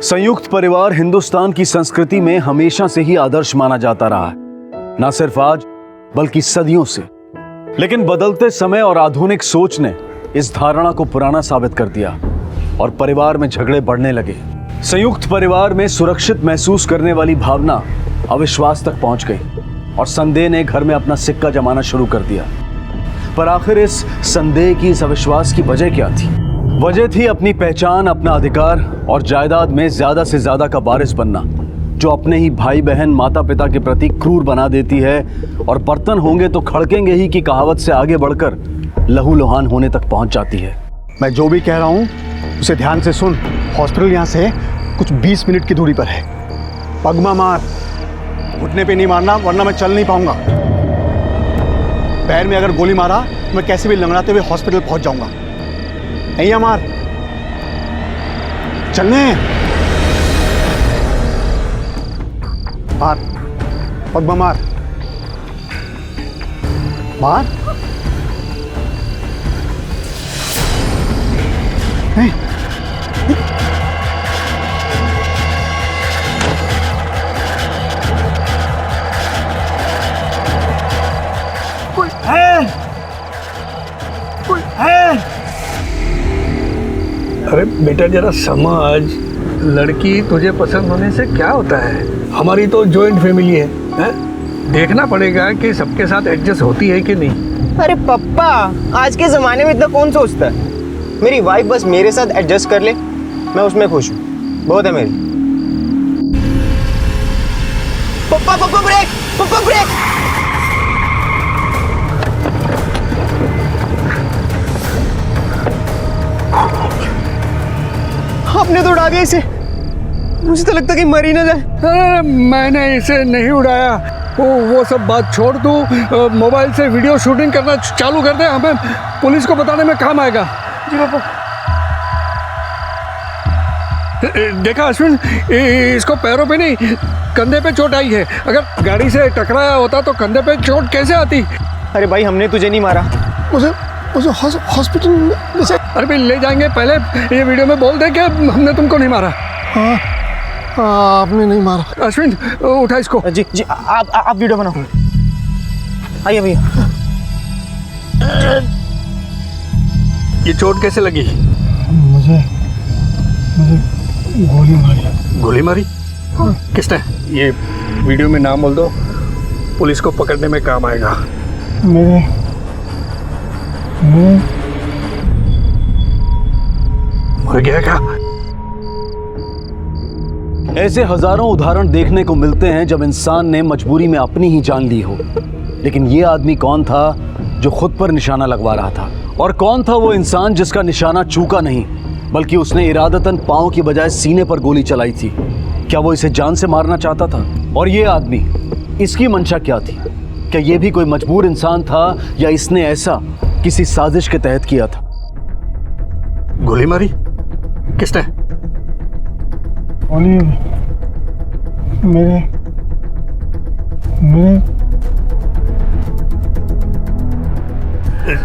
संयुक्त परिवार हिंदुस्तान की संस्कृति में हमेशा से ही आदर्श माना जाता रहा है, न सिर्फ आज बल्कि सदियों से। लेकिन बदलते समय और आधुनिक सोच ने इस धारणा को पुराना साबित कर दिया और परिवार में झगड़े बढ़ने लगे। संयुक्त परिवार में सुरक्षित महसूस करने वाली भावना अविश्वास तक पहुंच गई और संदेह ने घर में अपना सिक्का जमाना शुरू कर दिया। पर आखिर इस संदेह की, इस अविश्वास की वजह क्या थी? वजह थी अपनी पहचान, अपना अधिकार और जायदाद में ज्यादा से ज्यादा का वारिस बनना, जो अपने ही भाई बहन, माता पिता के प्रति क्रूर बना देती है और बर्तन होंगे तो खड़केंगे ही की कहावत से आगे बढ़कर लहूलुहान होने तक पहुंच जाती है। मैं जो भी कह रहा हूँ उसे ध्यान से सुन। हॉस्पिटल यहाँ से कुछ 20 मिनट की दूरी पर है। पगमा मार, घुटने पे नहीं मारना वरना मैं चल नहीं पाऊंगा। पैर में अगर गोली मारा तो मैं कैसे भी लंगड़ाते हुए हॉस्पिटल पहुंच जाऊंगा। नहीं मार, चलने मार, पगमा मार, मार। नहीं, कोई है, कोई है। अरे बेटा जरा समझ, लड़की तुझे पसंद होने से क्या होता है? हमारी तो जॉइंट फैमिली है? देखना पड़ेगा कि सबके साथ एडजस्ट होती है कि नहीं। अरे पप्पा, आज के ज़माने में इतना कौन सोचता है? मेरी वाइफ बस मेरे साथ एडजस्ट कर ले, मैं उसमें खुश हूँ, बहुत है मेरी। पप्पा पप्पा ब्रेक, पप्पा ब्रेक। आपने तो उड़ा दिया इसे, मुझे तो लगता कि मर ही ना जाए। अरे मैंने इसे नहीं उड़ाया। वो सब बात छोड़, तू मोबाइल से वीडियो शूटिंग करना चालू कर दे, हमें पुलिस को बताने में काम आएगा। जी पापा। देखा अश्विन, इसको पैरों पे नहीं कंधे पे चोट आई है। अगर गाड़ी से टकराया होता तो कंधे पे चोट कैसे आती? अरे भाई, हमने तुझे नहीं मारा। मुझे हॉस्पिटल में से अरे भाई ले जाएंगे। पहले ये वीडियो में बोल दे कि हमने तुमको नहीं मारा। हाँ, आपने नहीं मारा। अश्विन उठा इसको। जी जी, आप वीडियो बनाओ। आइए भैया। ये चोट कैसे लगी? मुझे गोली मारी। गोली मारी? किसने? ये वीडियो में नाम बोल दो, पुलिस को पकड़ने में काम आएगा। मर गया क्या? ऐसे हजारों उदाहरण देखने को मिलते हैं जब इंसान ने मजबूरी में अपनी ही जान ली हो। लेकिन ये आदमी कौन था जो खुद पर निशाना लगवा रहा था? और कौन था वो इंसान जिसका निशाना चूका नहीं, बल्कि उसने इरादतन पांव की बजाय सीने पर गोली चलाई थी? क्या वो इसे जान से मारना चाहता था? और ये आदमी, इसकी मंशा क्या थी? क्या ये भी कोई मजबूर इंसान था या इसने ऐसा किसी साजिश के तहत किया था? गोली मारी किसने? गोली मेरे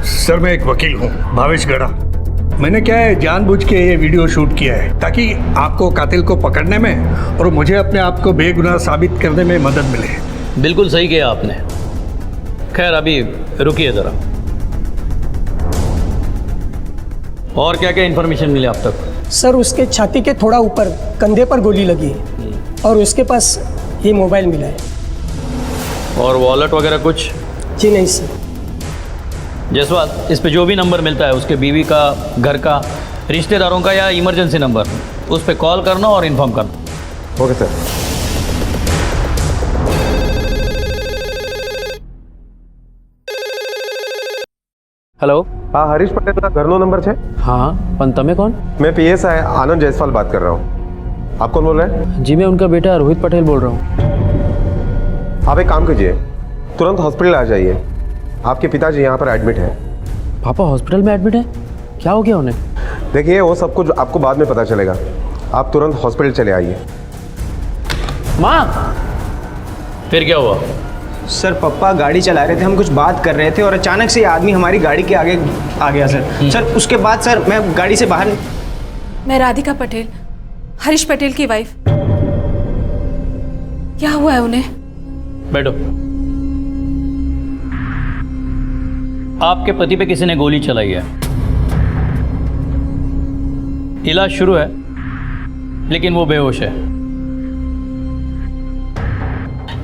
सर, मैं एक वकील हूँ, भावेश गड़ा। मैंने क्या है जानबूझ के ये वीडियो शूट किया है ताकि आपको कातिल को पकड़ने में और मुझे अपने आप को बेगुनाह साबित करने में मदद मिले। बिल्कुल सही किया आपने। खैर अभी रुकिए ज़रा, और क्या क्या इन्फॉर्मेशन मिली आप तक? सर, उसके छाती के थोड़ा ऊपर कंधे पर गोली लगी है और उसके पास ये मोबाइल मिला है। और वॉलेट वगैरह कुछ? जी नहीं सर। जयसवाल, इस पे जो भी नंबर मिलता है उसके बीवी का, घर का, रिश्तेदारों का या इमरजेंसी नंबर, उस पे कॉल करना और इन्फॉर्म करना। Okay sir. हेलो। हाँ, हरीश पटेल का घरનો नंबर है? हाँ, पण તમે कौन? मैं पीएसआई आनंद जायसवाल बात कर रहा हूँ। आप कौन बोल रहे हैं? जी मैं उनका बेटा रोहित पटेल बोल रहा हूँ। आप एक काम कीजिए, तुरंत हॉस्पिटल आ जाइए। आपके पिताजी यहाँ पर एडमिट है। पापा हॉस्पिटल में एडमिट है? क्या हो गया उन्हें? देखिए, वो सब कुछ आपको बाद में पता चलेगा। आप तुरंत हॉस्पिटल चले आइए। माँ, फिर क्या हुआ? सर, पप्पा गाड़ी चला रहे थे, हम कुछ बात कर रहे थे और अचानक से ये आदमी हमारी गाड़ी के आगे आ गया सर। सर उसके बाद सर मैं गाड़ी से बाहर। मैं राधिका पटेल, हरीश पटेल की वाइफ। क्या हुआ है उन्हें? बैठो। आपके पति पे किसी ने गोली चलाई है। इलाज शुरू है, लेकिन वो बेहोश है।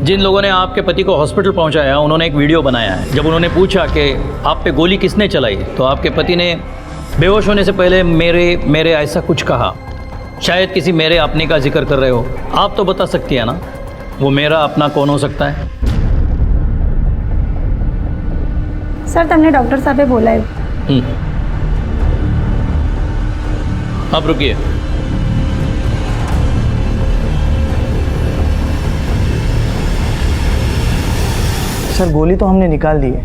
जिन लोगों ने आपके पति को हॉस्पिटल पहुंचाया, उन्होंने एक वीडियो बनाया है। जब उन्होंने पूछा कि आप पे गोली किसने चलाई, तो आपके पति ने बेहोश होने से पहले मेरे ऐसा कुछ कहा। शायद किसी मेरे अपने का जिक्र कर रहे हो। आप तो बता सकती है ना, वो मेरा अपना कौन हो सकता है? सर तुमने डॉक्टर साहब बोला है। आप रुकिए। सर गोली तो हमने निकाल दी है,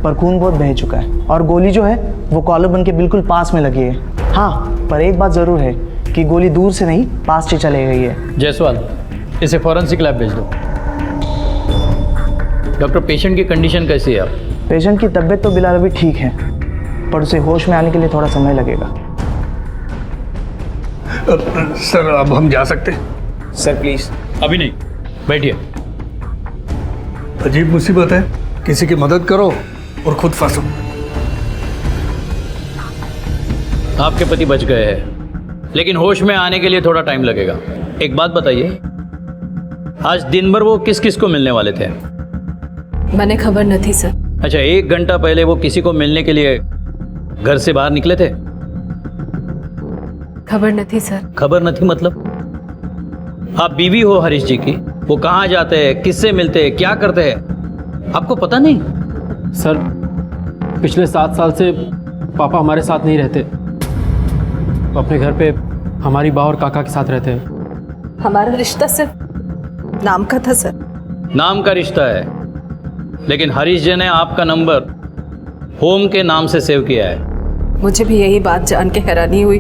पर खून बहुत बह चुका है और गोली जो है वो कॉलर बन के बिल्कुल पास में लगी है। हाँ, पर एक बात ज़रूर है कि गोली दूर से नहीं, पास से चली गई है। जायसवाल, इसे फॉरेंसिक लैब भेज दो। डॉक्टर, पेशेंट की कंडीशन कैसी है? आप पेशेंट की तबीयत तो बिलाल अभी ठीक है, पर उसे होश में आने के लिए थोड़ा समय लगेगा। सर अब हम जा सकते हैं? Sir please. अभी नहीं, बैठिए। अजीब मुसीबत है, किसी की मदद करो और खुद फंसो। आपके पति बच गए हैं, लेकिन होश में आने के लिए थोड़ा टाइम लगेगा। एक बात बताइए, आज दिन भर वो किस किस को मिलने वाले थे? मैंने खबर न थी सर। अच्छा, 1 घंटा पहले वो किसी को मिलने के लिए घर से बाहर निकले थे? खबर न थी सर। खबर न थी मतलब? आप बीवी हो हरीश जी की, वो कहाँ जाते हैं, किससे मिलते हैं, क्या करते हैं, आपको पता नहीं? सर पिछले 7 साल से पापा हमारे साथ नहीं रहते। वो अपने घर पे हमारी माँ और काका के साथ रहते हैं। हमारा रिश्ता सिर्फ नाम का था सर। नाम का रिश्ता है, लेकिन हरीश जी ने आपका नंबर होम के नाम से सेव किया है। मुझे भी यही बात जान के हैरानी हुई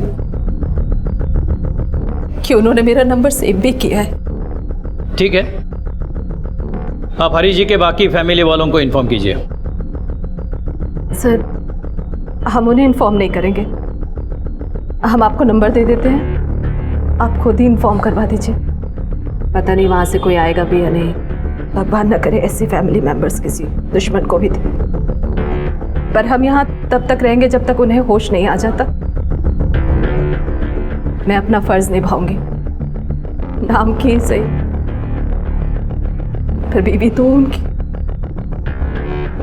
कि उन्होंने मेरा नंबर सेव भी किया है। ठीक है, आप हरीश जी के बाकी फैमिली वालों को इन्फॉर्म कीजिए। सर हम उन्हें इन्फॉर्म नहीं करेंगे, हम आपको नंबर दे देते हैं, आप खुद ही इन्फॉर्म करवा दीजिए। पता नहीं वहाँ से कोई आएगा भी या नहीं, भगवान न करे ऐसी फैमिली मेंबर्स किसी दुश्मन को भी दे। पर हम यहाँ तब तक रहेंगे जब तक उन्हें होश नहीं आ जाता। मैं अपना फर्ज निभाऊंगी, नाम की सही, पर बीवी तो उनकी।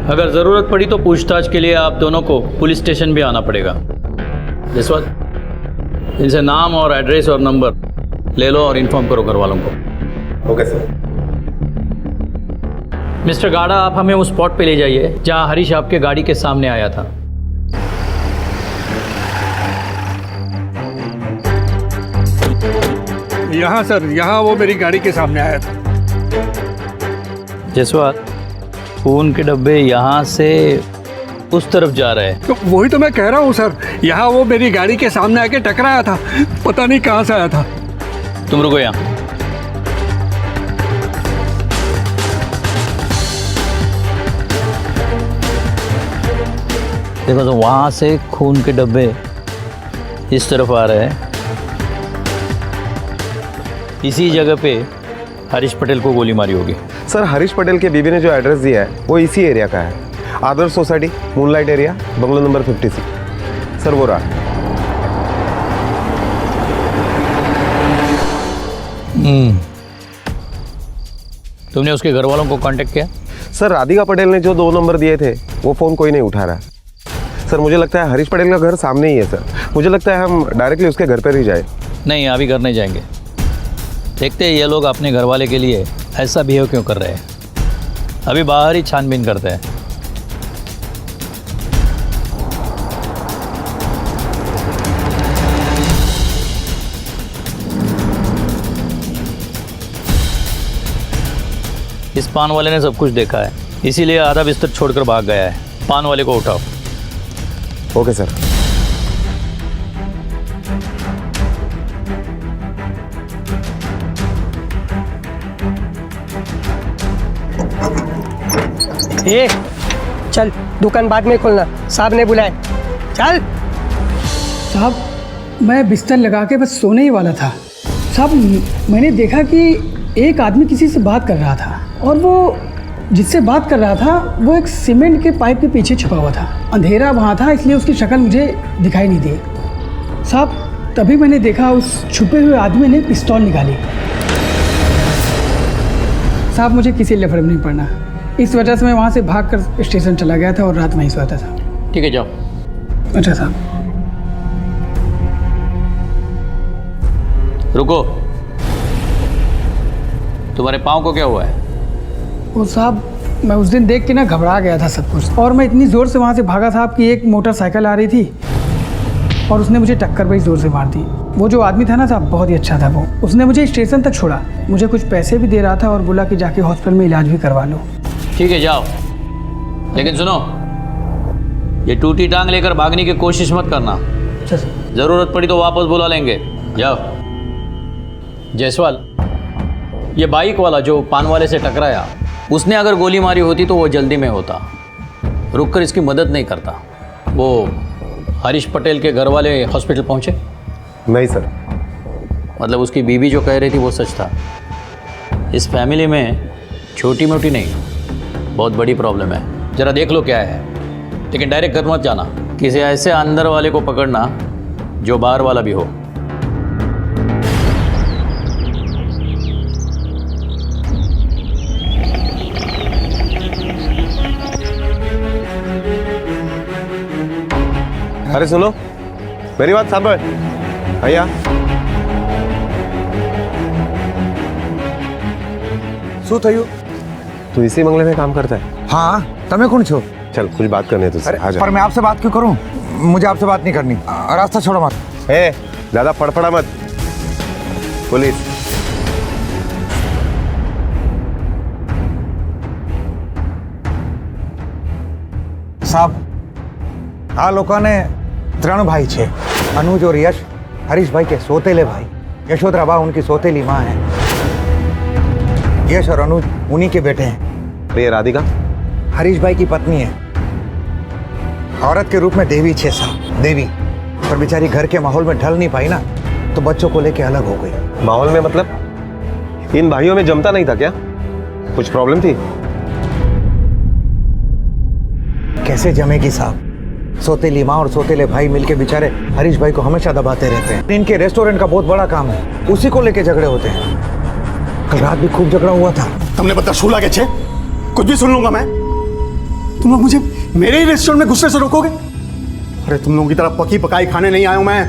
अगर ज़रूरत पड़ी तो पूछताछ के लिए आप दोनों को पुलिस स्टेशन भी आना पड़ेगा। जसवंत, इनसे नाम और एड्रेस और नंबर ले लो और इन्फॉर्म करो घर वालों को। Okay sir. मिस्टर गाड़ा, आप हमें उस स्पॉट पे ले जाइए जहां हरीश आपके गाड़ी के सामने आया था। यहाँ सर, यहाँ वो मेरी गाड़ी के सामने आया था। जसवंत, खून के डब्बे यहाँ से उस तरफ जा रहे हैं। तो वही तो मैं कह रहा हूँ सर, यहाँ वो मेरी गाड़ी के सामने आके टकराया था, पता नहीं कहाँ से आया था। तुम रुको यहाँ। देखो तो वहाँ से खून के डब्बे इस तरफ आ रहे हैं। इसी जगह पे हरीश पटेल को गोली मारी होगी। सर हरीश पटेल के बीवी ने जो एड्रेस दिया है वो इसी एरिया का है, Adarsh society, moonlight area, bungalow number 56। Sir वो रहा। तुमने उसके घर वालों को कांटेक्ट किया? सर राधिका पटेल ने जो 2 नंबर दिए थे वो फ़ोन कोई नहीं उठा रहा। सर मुझे लगता है हरीश पटेल का घर सामने ही है सर, मुझे लगता है हम डायरेक्टली उसके घर पर ही जाए। नहीं, अभी घर नहीं जाएंगे। देखते हैं ये लोग अपने घर वाले के लिए ऐसा बिहेव क्यों कर रहे हैं। अभी बाहर ही छानबीन करते हैं। इस पान वाले ने सब कुछ देखा है, इसीलिए आधा बिस्तर छोड़कर भाग गया है। पान वाले को उठाओ। Okay sir. ए, चल दुकान बाद में खोलना, साहब ने बुलाए। चल। साहब मैं बिस्तर लगा के बस सोने ही वाला था, साहब मैंने देखा कि एक आदमी किसी से बात कर रहा था और वो जिससे बात कर रहा था वो एक सीमेंट के पाइप के पीछे छुपा हुआ था। अंधेरा वहाँ था इसलिए उसकी शक्ल मुझे दिखाई नहीं दी। साहब तभी मैंने देखा उस छुपे हुए आदमी ने पिस्तौल निकाली। साहब मुझे किसी लिए फर्क नहीं पड़ना, इस वजह से मैं वहाँ से भागकर स्टेशन चला गया था और रात वहीं सोता था। ठीक है, जाओ। अच्छा साहब। रुको, तुम्हारे पाँव को क्या हुआ है? वो साहब मैं उस दिन देख के ना घबरा गया था सब कुछ, और मैं इतनी ज़ोर से वहाँ से भागा साहब कि एक मोटरसाइकिल आ रही थी और उसने मुझे टक्कर बड़ी ज़ोर से मार दी। वो जो आदमी था ना साहब बहुत ही अच्छा था, वो उसने मुझे स्टेशन तक छोड़ा, मुझे कुछ पैसे भी दे रहा था और बोला कि जाके हॉस्पिटल में इलाज भी करवा लो। ठीक है, जाओ, लेकिन सुनो, ये टूटी टांग लेकर भागने की कोशिश मत करना। अच्छा सर। ज़रूरत पड़ी तो वापस बुला लेंगे। जाओ। जायसवाल, ये बाइक वाला जो पान वाले से टकराया, उसने अगर गोली मारी होती तो वो जल्दी में होता, रुककर इसकी मदद नहीं करता। वो हरीश पटेल के घर वाले हॉस्पिटल पहुंचे? नहीं सर। मतलब उसकी बीवी जो कह रही थी वो सच था। इस फैमिली में छोटी मोटी नहीं, बहुत बड़ी प्रॉब्लम है। ज़रा देख लो क्या है, लेकिन डायरेक्ट घर मत जाना। किसी ऐसे अंदर वाले को पकड़ना जो बाहर वाला भी हो। अरे सुनो, मेरी बात सांभळ भैया। શું થયું? तू इसी बंगले में काम करता है? हाँ, તમે કોણ છો? चल कुछ बात करनी है तुझसे। अरे आ जा। पर मैं आपसे बात क्यों करूं? मुझे आपसे बात नहीं करनी। रास्ता छोड़ो मत। ए, ज्यादा फड़फड़ा मत। पुलिस। સાહેબ આ લોકોને ત્રણ ભાઈ છે, अनुज और यश, हरीश भाई के सोतेले भाई। यशोधरा बा उनकी सोतेली माँ है। यश और अनुज उन्हीं के बेटे हैं। तो ये राधिका हरीश भाई की पत्नी है। औरत के रूप में देवी छे साहब, देवी। पर बेचारी घर के माहौल में ढल नहीं पाई ना, तो बच्चों को लेके अलग हो गई। माहौल में मतलब इन भाइयों में जमता नहीं था क्या? कुछ प्रॉब्लम थी? कैसे जमेगी साहब? सोतेली माँ और सोतेले भाई मिलके बेचारे हरीश भाई को हमेशा दबाते रहते हैं। इनके रेस्टोरेंट का बहुत बड़ा काम है, उसी को लेके झगड़े होते हैं। कल रात भी खूब झगड़ा हुआ था। तुमने बता शू लागे छे? कुछ भी सुन लूंगा मैं। तुम लोग मुझे मेरे ही रेस्टोरेंट में गुस्से से रोकोगे? अरे तुम लोगों की तरह पकी पकाई खाने नहीं आया हूं मैं।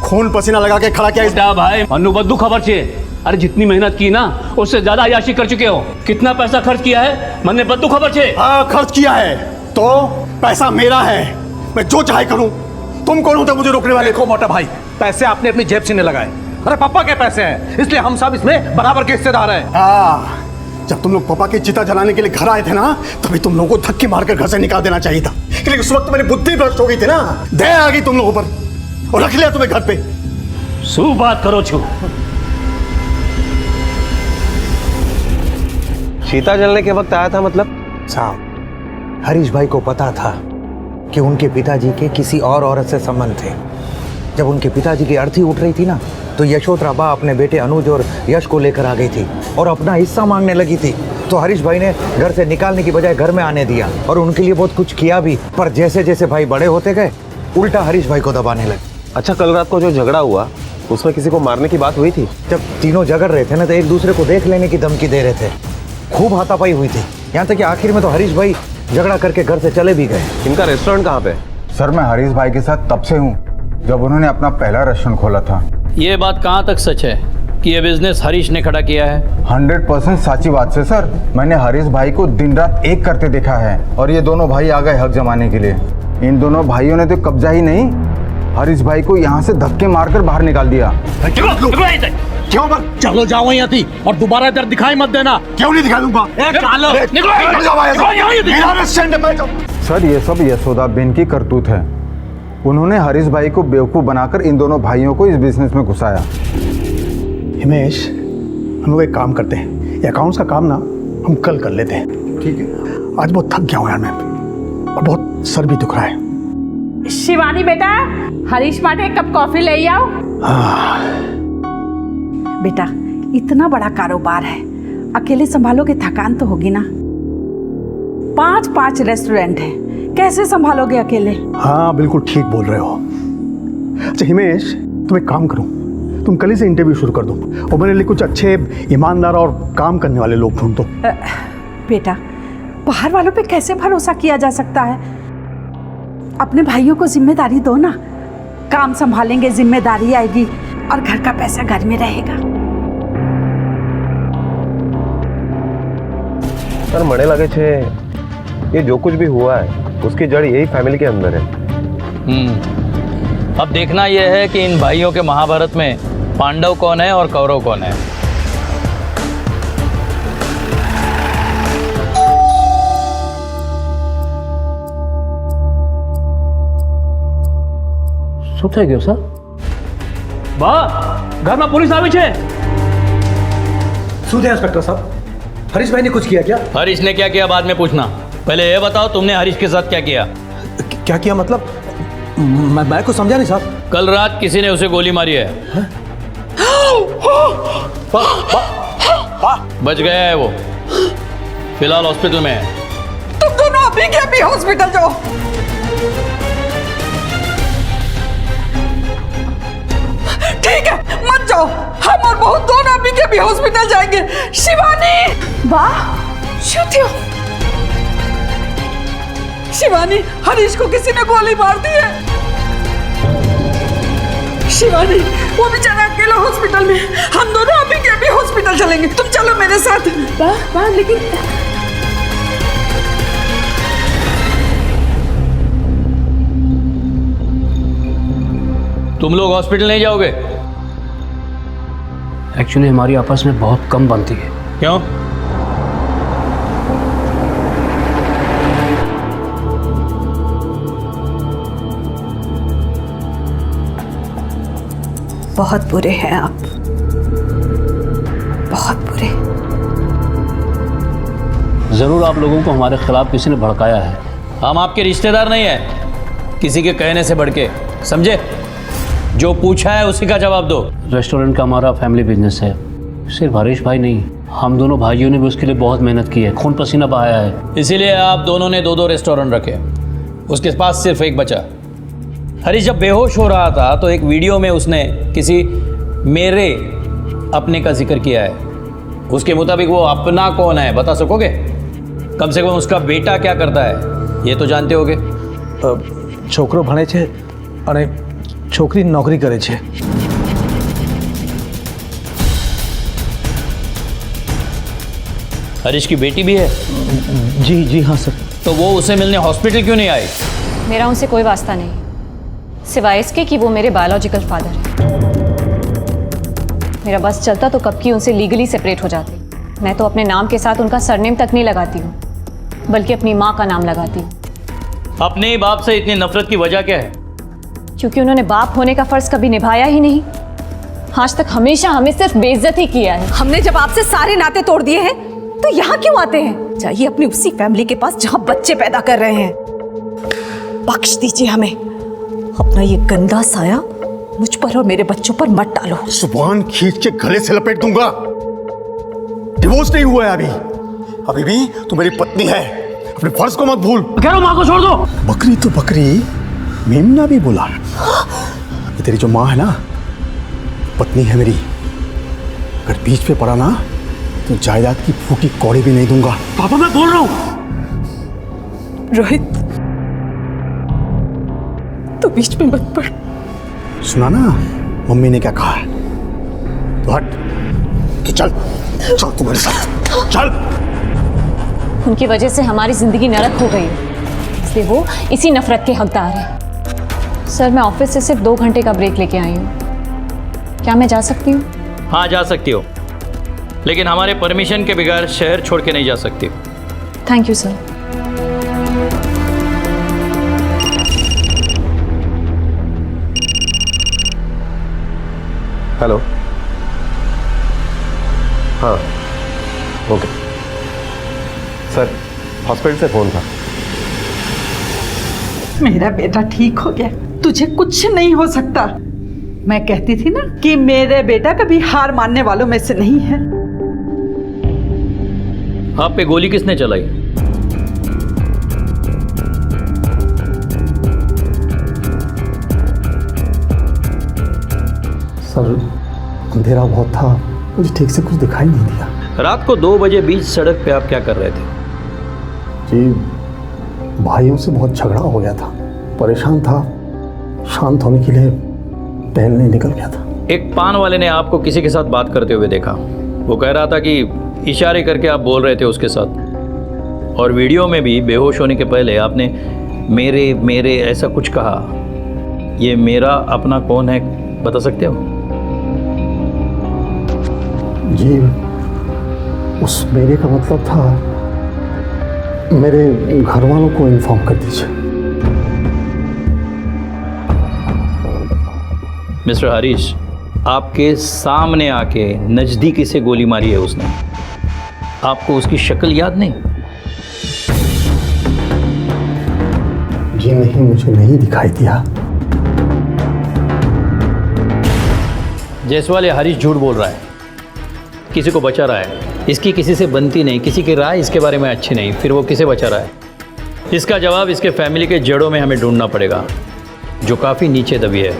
खून पसीना लगा के खड़ा किया इस भाई मनु बद्दू खबर छे। अरे जितनी मेहनत की ना उससे ज्यादा अय्याशी कर चुके हो। कितना पैसा खर्च किया है मन ने बद्दू खबर छे? हाँ खर्च किया है, तो पैसा मेरा है, मैं जो चाहे करूं। तुम कौन होते मुझे रोकने वाले? देखो मोटा भाई, पैसे आपने अपनी जेब से नहीं लगाए। अरे पापा के पैसे हैं, इसलिए हम सब इसमें बराबर के हिस्सेदार हैं। हाँ, जब तुम लोग पापा की चिता जलाने के लिए घर आए थे ना, तभी तुम लोगों को धक्के मारकर घर से निकाल देना चाहिए था। लेकिन उस वक्त मेरी बुद्धि भ्रष्ट हो गई थी ना, दया आ गई तुम लोगों पर और रख लिया तुम्हें घर पे। शू बात करो छू? सीता जलने के वक्त आया था मतलब? साहब हरीश भाई को पता था कि उनके पिताजी के किसी और औरत से संबंध थे। जब उनके पिताजी की अर्थी उठ रही थी ना, तो यशोधरा बा अपने बेटे अनुज और यश को लेकर आ गई थी और अपना हिस्सा मांगने लगी थी। तो हरीश भाई ने घर से निकालने की बजाय घर में आने दिया और उनके लिए बहुत कुछ किया भी। पर जैसे जैसे भाई बड़े होते गए, उल्टा हरीश भाई को दबाने लगे। अच्छा, कल रात को जो झगड़ा हुआ उसमें किसी को मारने की बात हुई थी? जब तीनों झगड़ रहे थे ना, तो एक दूसरे को देख लेने की धमकी दे रहे थे। खूब हाथापाई हुई थी, यहाँ तक कि आखिर में तो हरीश भाई झगड़ा करके घर से चले भी गए। इनका रेस्टोरेंट कहाँ पे? सर मैं हरीश भाई के साथ तब से हूँ जब उन्होंने अपना पहला रेस्टोरेंट खोला था। ये बात कहाँ तक सच है कि ये बिजनेस हरीश ने खड़ा किया है? 100% सच्ची बात से सर। मैंने हरीश भाई को दिन रात एक करते देखा है और ये दोनों भाई आ गए हक जमाने के लिए। इन दोनों भाइयों ने तो कब्जा ही नहीं, हरीश भाई को यहाँ से धक्के मारकर बाहर निकाल दिया। क्यों मत? चलो जाओ यहाँ थी और दोबारा इधर दिखाई मत देना। क्यों नहीं दिखा दूंगा? सर ये सब यशोदा बेन की करतूत है। उन्होंने हरीश भाई को बेवकूफ़ बनाकर इन दोनों भाइयों को इस बिजनेस में घुसाया। हिमेश, हम लोग एक काम करते हैं, ये अकाउंट्स का काम ना हम कल कर लेते हैं। ठीक है? आज बहुत थक गया हूँ यार मैं, और बहुत सर भी दुख रहा है। शिवानी बेटा, हरीश माटे एक कप कॉफी ले आओ। बेटा, इतना बड़ा कारोबार है, अकेले संभालोगे थकान तो होगी ना। 5 रेस्टोरेंट हैं, कैसे संभालोगे अकेले? हाँ बिल्कुल ठीक बोल रहे हो। अच्छा हिमेश, तुम एक काम करो, तुम कल ही से इंटरव्यू शुरू कर दो और मेरे लिए कुछ अच्छे ईमानदार और काम करने वाले लोग ढूंढ दो। बेटा, बाहर वालों पे कैसे भरोसा किया जा सकता है? अपने भाइयों को जिम्मेदारी दो ना, काम संभालेंगे, जिम्मेदारी आएगी और घर का पैसा घर में रहेगा। सर મને લાગે છે ये जो कुछ भी हुआ है उसकी जड़ यही फैमिली के अंदर है। अब देखना यह है कि इन भाइयों के महाभारत में पांडव कौन है और कौरव कौन है। શું થઈ ગયું સર? બા, ઘરમાં પોલીસ આવી છે। શું થયા इंस्पेक्टर साहब? हरीश भाई ने कुछ किया क्या? हरीश ने क्या किया बाद में पूछना, पहले ये बताओ तुमने हरीश के साथ क्या किया? क्या किया मतलब? मैं को समझा नहीं साहब। कल रात किसी ने उसे गोली मारी है। बच गया है वो, फिलहाल हॉस्पिटल में है। तुम दोनों अभी के अभी हॉस्पिटल जाओ। ठीक है, मत जाओ, हम और बहू दोनों अभी के अभी हॉस्पिटल जाएंगे। शिवानी, वाह, शुद्धियो। शिवानी, हरीश को किसी ने गोली मार दी है। शिवानी, वो बेचारा अकेला हॉस्पिटल में, हम दोनों अभी के अभी हॉस्पिटल चलेंगे। तुम चलो मेरे साथ। वाह, लेकिन तुम लोग हॉस्पिटल नहीं जाओगे? एक्चुअली हमारी आपस में बहुत कम बनती है। क्यों? बहुत बुरे हैं आप, बहुत बुरे। जरूर आप लोगों को हमारे खिलाफ किसी ने भड़काया है। हम आपके रिश्तेदार नहीं है, किसी के कहने से बढ़ के, समझे? जो पूछा है उसी का जवाब दो। रेस्टोरेंट का हमारा फैमिली बिजनेस है, सिर्फ हरीश भाई नहीं, हम दोनों भाइयों ने भी उसके लिए बहुत मेहनत की है, खून पसीना बहाया है। इसीलिए आप दोनों ने 2-2 रेस्टोरेंट रखे, उसके पास सिर्फ एक बचा। हरीश जब बेहोश हो रहा था तो एक वीडियो में उसने किसी मेरे अपने का जिक्र किया है। उसके मुताबिक वो अपना कौन है बता सकोगे? कम से कम उसका बेटा क्या करता है ये तो जानते होगे। છોકરો ભણે છે અને છોકરી નોકરી કરે છે। हरीश की बेटी भी है? जी हाँ सर। तो वो उसे मिलने हॉस्पिटल क्यों नहीं आई? मेरा उनसे कोई वास्ता नहीं, सिवाय इसके कि वो मेरे बायोलॉजिकल फादर हैं। मेरा बस चलता तो कब की उनसे लीगली सेपरेट हो जाती। मैं तो अपने नाम के साथ उनका सरनेम तक नहीं लगाती हूँ, बल्कि अपनी माँ का नाम लगाती हूँ। अपने ही बाप से इतनी नफरत की वजह क्या है? क्योंकि उन्होंने बाप होने का फर्ज कभी निभाया ही नहीं। आज तक हमेशा हमें सिर्फ बेइज्जत ही किया है। हमने जब आपसे सारे नाते तोड़ दिए हैं तो यहाँ क्यों आते हैं? जाइए अपनी उसी फैमिली के पास जहाँ बच्चे पैदा कर रहे हैं। बख्श दीजिए हमें, अपना ये गंदा साया मुझ पर और मेरे बच्चों पर मत डालो। जुबान खींच के गले से लपेट दूंगा। डिवोर्स नहीं हुआ है अभी भी तू मेरी पत्नी है, अपने फर्ज को मत भूल। कह रहा हूं माँ को छोड़ दो। बकरी तो बकरी, मेमना भी बोला। ये तेरी जो माँ है ना, पत्नी है मेरी। अगर बीच पे पड़ा ना तो जायदाद की फूकी कौड़ी भी नहीं दूंगा। पापा मैं बोल रहा हूँ। रोहित, तू बीच में मत पड़। सुना ना मम्मी ने क्या कहा है? तो हट, तो चल तू मेरे साथ चल। उनकी वजह से हमारी जिंदगी नरक हो गई, इसलिए वो इसी नफरत के हकदार है। सर मैं ऑफिस से सिर्फ 2 घंटे का ब्रेक लेके आई हूँ, क्या मैं जा सकती हूँ? हाँ जा सकती हो, लेकिन हमारे परमिशन के बगैर शहर छोड़ के नहीं जा सकती। Thank you sir. हेलो, हाँ ओके सर, हॉस्पिटल से फ़ोन था। मेरा बेटा ठीक हो गया, तुझे कुछ नहीं हो सकता। मैं कहती थी ना कि मेरे बेटा कभी हार मानने वालों में से नहीं है। आप पे गोली किसने चलाई? सर अंधेरा बहुत था, मुझे ठीक से कुछ दिखाई नहीं दिया। रात को 2 बजे बीच सड़क पे आप क्या कर रहे थे? जी भाइयों से बहुत झगड़ा हो गया था, परेशान था, शांत होने के लिए टहलने निकल गया था। एक पान वाले ने आपको किसी के साथ बात करते हुए देखा। वो कह रहा था कि इशारे करके आप बोल रहे थे उसके साथ, और वीडियो में भी बेहोश होने के पहले आपने मेरे मेरे ऐसा कुछ कहा। ये मेरा अपना कौन है बता सकते हो? जी उस मेरे का मतलब था मेरे घर वालों को इन्फॉर्म कर दीजिए। मिस्टर हरीश, आपके सामने आके नज़दीकी से गोली मारी है उसने। आपको उसकी शक्ल याद नहीं? जी नहीं, मुझे नहीं दिखाई दिया। जायसवाल या हरीश झूठ बोल रहा है, किसी को बचा रहा है। इसकी किसी से बनती नहीं, किसी की राय इसके बारे में अच्छी नहीं, फिर वो किसे बचा रहा है? इसका जवाब इसके फैमिली के जड़ों में हमें ढूंढना पड़ेगा, जो काफ़ी नीचे दबी है।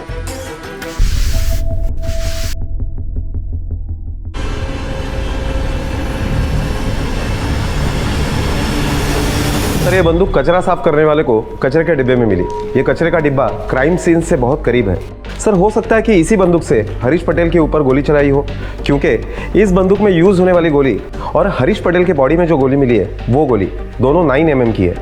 सर ये बंदूक कचरा साफ करने वाले को कचरे के डिब्बे में मिली। ये कचरे का डिब्बा क्राइम सीन से बहुत करीब है। सर हो सकता है कि इसी बंदूक से हरीश पटेल के ऊपर गोली चलाई हो, क्योंकि इस बंदूक में यूज होने वाली गोली और हरीश पटेल के बॉडी में जो गोली मिली है वो गोली दोनों 9 mm की है।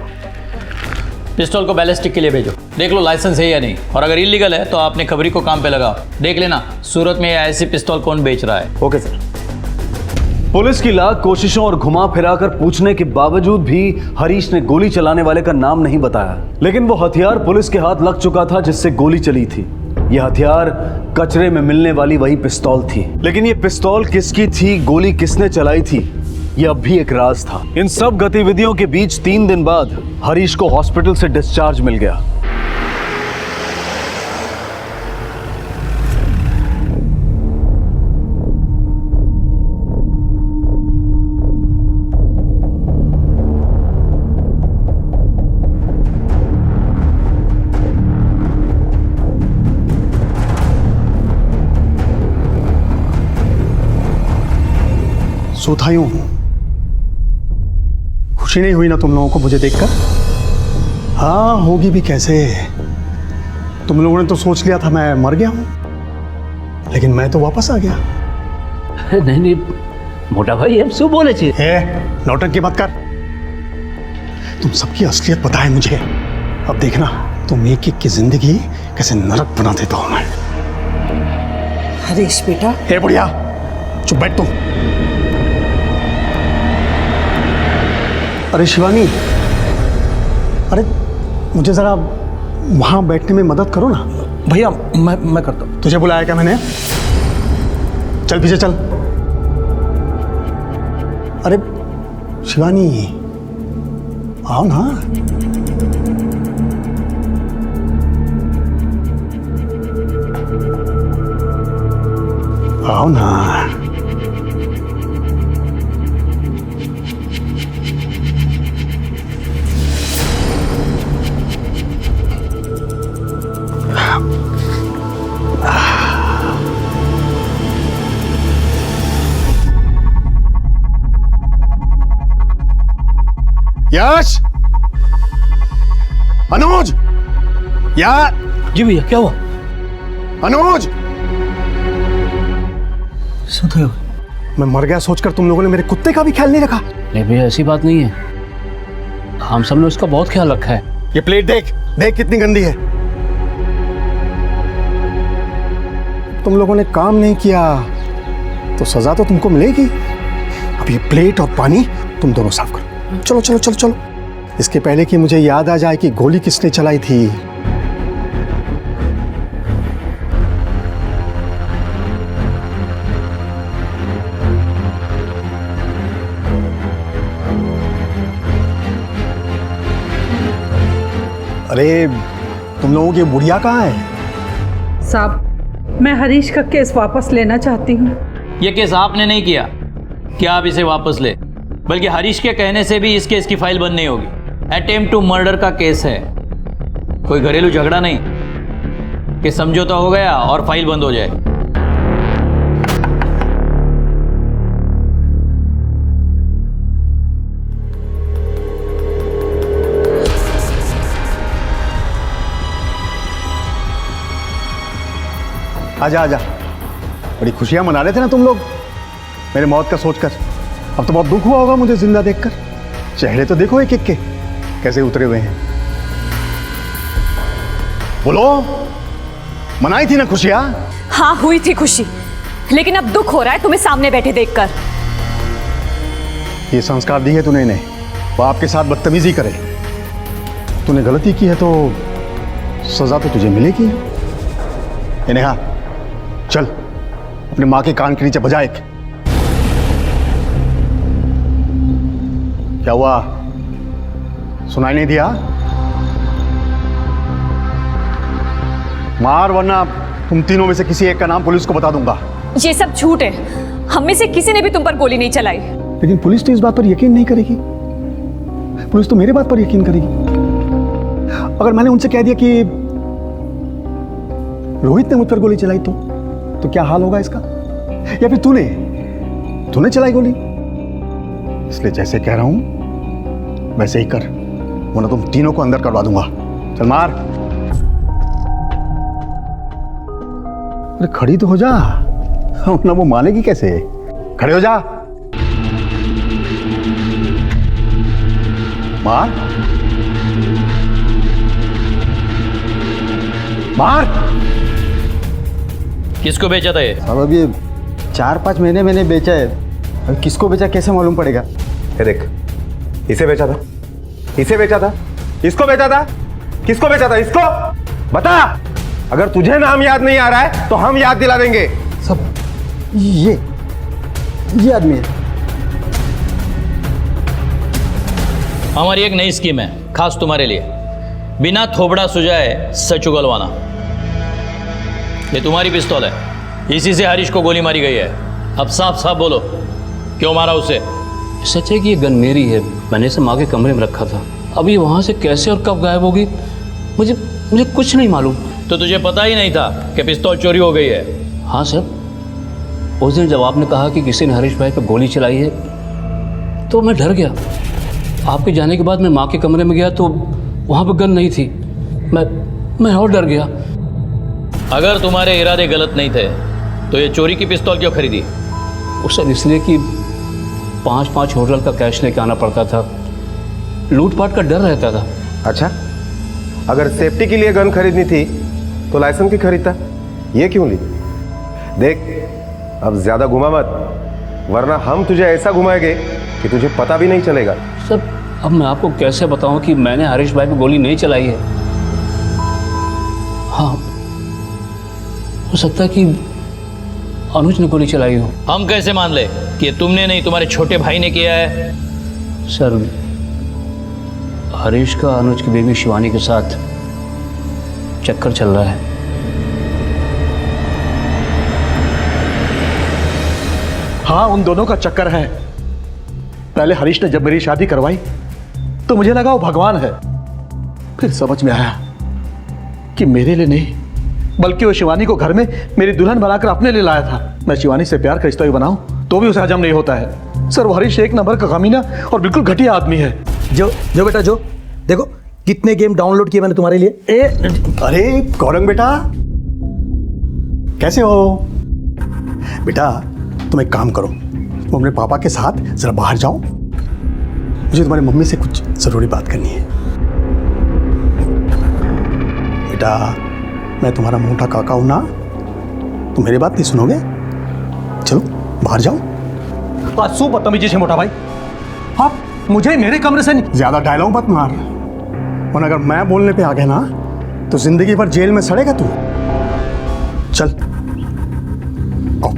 पिस्टल को बैलिस्टिक के लिए भेजो, देख लो लाइसेंस है या नहीं, और अगर इलीगल है तो आपने खबरी को काम पे लगाओ, देख लेना सूरत में ऐसी पिस्तौल कौन बेच रहा है। Okay sir. पुलिस की लाख कोशिशों और घुमा फिराकर पूछने के बावजूद भी हरीश ने गोली चलाने वाले का नाम नहीं बताया। लेकिन वो हथियार पुलिस के हाथ लग चुका था जिससे गोली चली थी। यह हथियार कचरे में मिलने वाली वही पिस्तौल थी। लेकिन ये पिस्तौल किसकी थी, गोली किसने चलाई थी, यह अब भी एक राज था। इन सब गतिविधियों के बीच 3 दिन बाद हरीश को हॉस्पिटल से डिस्चार्ज मिल गया। सोता यूं हूं, खुशी नहीं हुई ना तुम लोगों को मुझे देखकर? हाँ होगी भी कैसे, तुम लोगों ने तो सोच लिया था मैं मर गया हूं, लेकिन मैं तो वापस आ गया। नहीं नहीं मोटा भाई, हम શું बोले छे? नौटंकी मत कर, तुम सबकी असलियत पता है मुझे। अब देखना तुम एक एक की जिंदगी कैसे नरक बना देता हूं मैं। हरीश बेटा। हे बुढ़िया चुप बैठ तुम। अरे शिवानी, अरे मुझे जरा वहां बैठने में मदद करो ना। भैया मैं करता हूँ। तुझे बुलाया क्या मैंने? चल पीछे चल। अरे शिवानी आओ ना। आओ ना। यश, अनुज, यार। जी भैया क्या हुआ? अनुज, मैं मर गया सोचकर तुम लोगों ने मेरे कुत्ते का भी ख्याल नहीं रखा। नहीं भैया ऐसी बात नहीं है, हम सब ने उसका बहुत ख्याल रखा है। ये प्लेट देख, देख कितनी गंदी है। तुम लोगों ने काम नहीं किया तो सजा तो तुमको मिलेगी। अब ये प्लेट और पानी तुम दोनों साफ करो। चलो चलो चलो चलो, इसके पहले कि मुझे याद आ जाए कि गोली किसने चलाई थी। अरे तुम लोगों की बुढ़िया कहाँ है? साहब मैं हरीश का केस वापस लेना चाहती हूँ। ये केस आपने नहीं किया कि आप इसे वापस ले, बल्कि हरीश के कहने से भी इस केस की फाइल बंद नहीं होगी। अटेम्प्ट टू मर्डर का केस है, कोई घरेलू झगड़ा नहीं कि समझौता हो गया और फाइल बंद हो जाए। आजा आजा, बड़ी खुशियां मना रहे थे ना तुम लोग मेरे मौत का सोचकर। अब तो बहुत दुख हुआ होगा मुझे जिंदा देखकर। चेहरे तो देखो एक एक के कैसे उतरे हुए हैं। बोलो, मनाई थी ना खुशियां? हाँ हुई थी खुशी, लेकिन अब दुख हो रहा है तुम्हें सामने बैठे देखकर। ये संस्कार दी है तूने इन्हें, बाप के साथ बदतमीजी करे। तूने गलती की है तो सजा तो तुझे मिलेगी। नेहा चल अपनी माँ के कान के नीचे बजा एक। क्या हुआ, सुनाई नहीं दिया? मार वरना तुम तीनों में से किसी एक का नाम पुलिस को बता दूंगा। ये सब झूठ है, हम में से किसी ने भी तुम पर गोली नहीं चलाई। लेकिन पुलिस तो इस बात पर यकीन नहीं करेगी। पुलिस तो मेरे बात पर यकीन करेगी। अगर मैंने उनसे कह दिया कि रोहित ने मुझ पर गोली चलाई तो क्या हाल होगा इसका? या फिर तूने चलाई गोली? इसलिए जैसे कह रहा हूं वैसे ही कर, वरना तुम तीनों को अंदर करवा दूंगा। चल मार। अरे खड़ी तो हो जा, ना वो मानेगी कैसे? खड़े हो जा, मार मार। किसको बेचा था ये? अब ये 4-5 महीने मैंने बेचा है। अब किसको बेचा कैसे मालूम पड़ेगा? ये देख, इसे बेचा था, इसे बेचा था, इसको बेचा था, किसको बेचा था? इसको बता। अगर तुझे नाम याद नहीं आ रहा है तो हम याद दिला देंगे। सब ये आदमी है। हमारी एक नई स्कीम है खास तुम्हारे लिए, बिना थोबड़ा सुझाए सच उगलवाना। ये तुम्हारी पिस्तौल है, इसी से हरीश को गोली मारी गई है। अब साफ साफ बोलो, क्यों मारा उसे? सच है कि ये गन मेरी है, मैंने इसे माँ के कमरे में रखा था। अब ये वहाँ से कैसे और कब गायब होगी मुझे कुछ नहीं मालूम। तो तुझे पता ही नहीं था कि पिस्तौल चोरी हो गई है? हाँ सर, उस दिन जब आपने कहा कि किसी ने हरीश भाई पर गोली चलाई है तो मैं डर गया। आपके जाने के बाद मैं माँ के कमरे में गया तो वहाँ पर गन नहीं थी। मैं और डर गया। अगर तुम्हारे इरादे गलत नहीं थे तो ये चोरी की पिस्तौल क्यों खरीदी? सर इसलिए कि 5-5 होटल का कैश लेके आना पड़ता था, लूटपाट का डर रहता था। अच्छा, अगर सेफ्टी के लिए गन खरीदनी थी तो लाइसेंस की खरीदता, ये क्यों ली? देख, अब ज्यादा घुमा मत, वरना हम तुझे ऐसा घुमाएंगे कि तुझे पता भी नहीं चलेगा। सर अब मैं आपको कैसे बताऊं कि मैंने हरीश भाई पे गोली नहीं चलाई है? हाँ, हो सकता है कि अनुज ने गोली चलाई हो। हम कैसे मान ले कि तुमने नहीं, तुम्हारे छोटे भाई ने किया है? सर हरीश का अनुज की बेबी शिवानी के साथ चक्कर चल रहा है। हाँ, उन दोनों का चक्कर है। पहले हरीश ने जब मेरी शादी करवाई तो मुझे लगा वो भगवान है, फिर समझ में आया कि मेरे लिए नहीं बल्कि वो शिवानी को घर में मेरी दुल्हन बनाकर अपने लिए लाया था। मैं शिवानी से प्यार का रिश्ता भी बनाऊं तो भी उसे हजम नहीं होता है। सर वो हरीश एक नंबर का कमीना और बिल्कुल घटिया आदमी है। जो बेटा जो देखो कितने गेम डाउनलोड किए मैंने तुम्हारे लिए। अरे गौरंग बेटा, कैसे हो बेटा? तुम एक काम करो, तुम अपने पापा के साथ जरा बाहर जाओ, मुझे तुम्हारी मम्मी से कुछ जरूरी बात करनी है। बेटा मैं तुम्हारा मोटा काका हूं ना, तुम मेरी बात नहीं सुनोगे? चलो बाहर जाओ। सु बदतमीजी से मोटा भाई, आप मुझे मेरे कमरे से नहीं। ज्यादा डायलॉग मत मार, और अगर मैं बोलने पे आ गया ना तो जिंदगी भर जेल में सड़ेगा तू। चल आओ।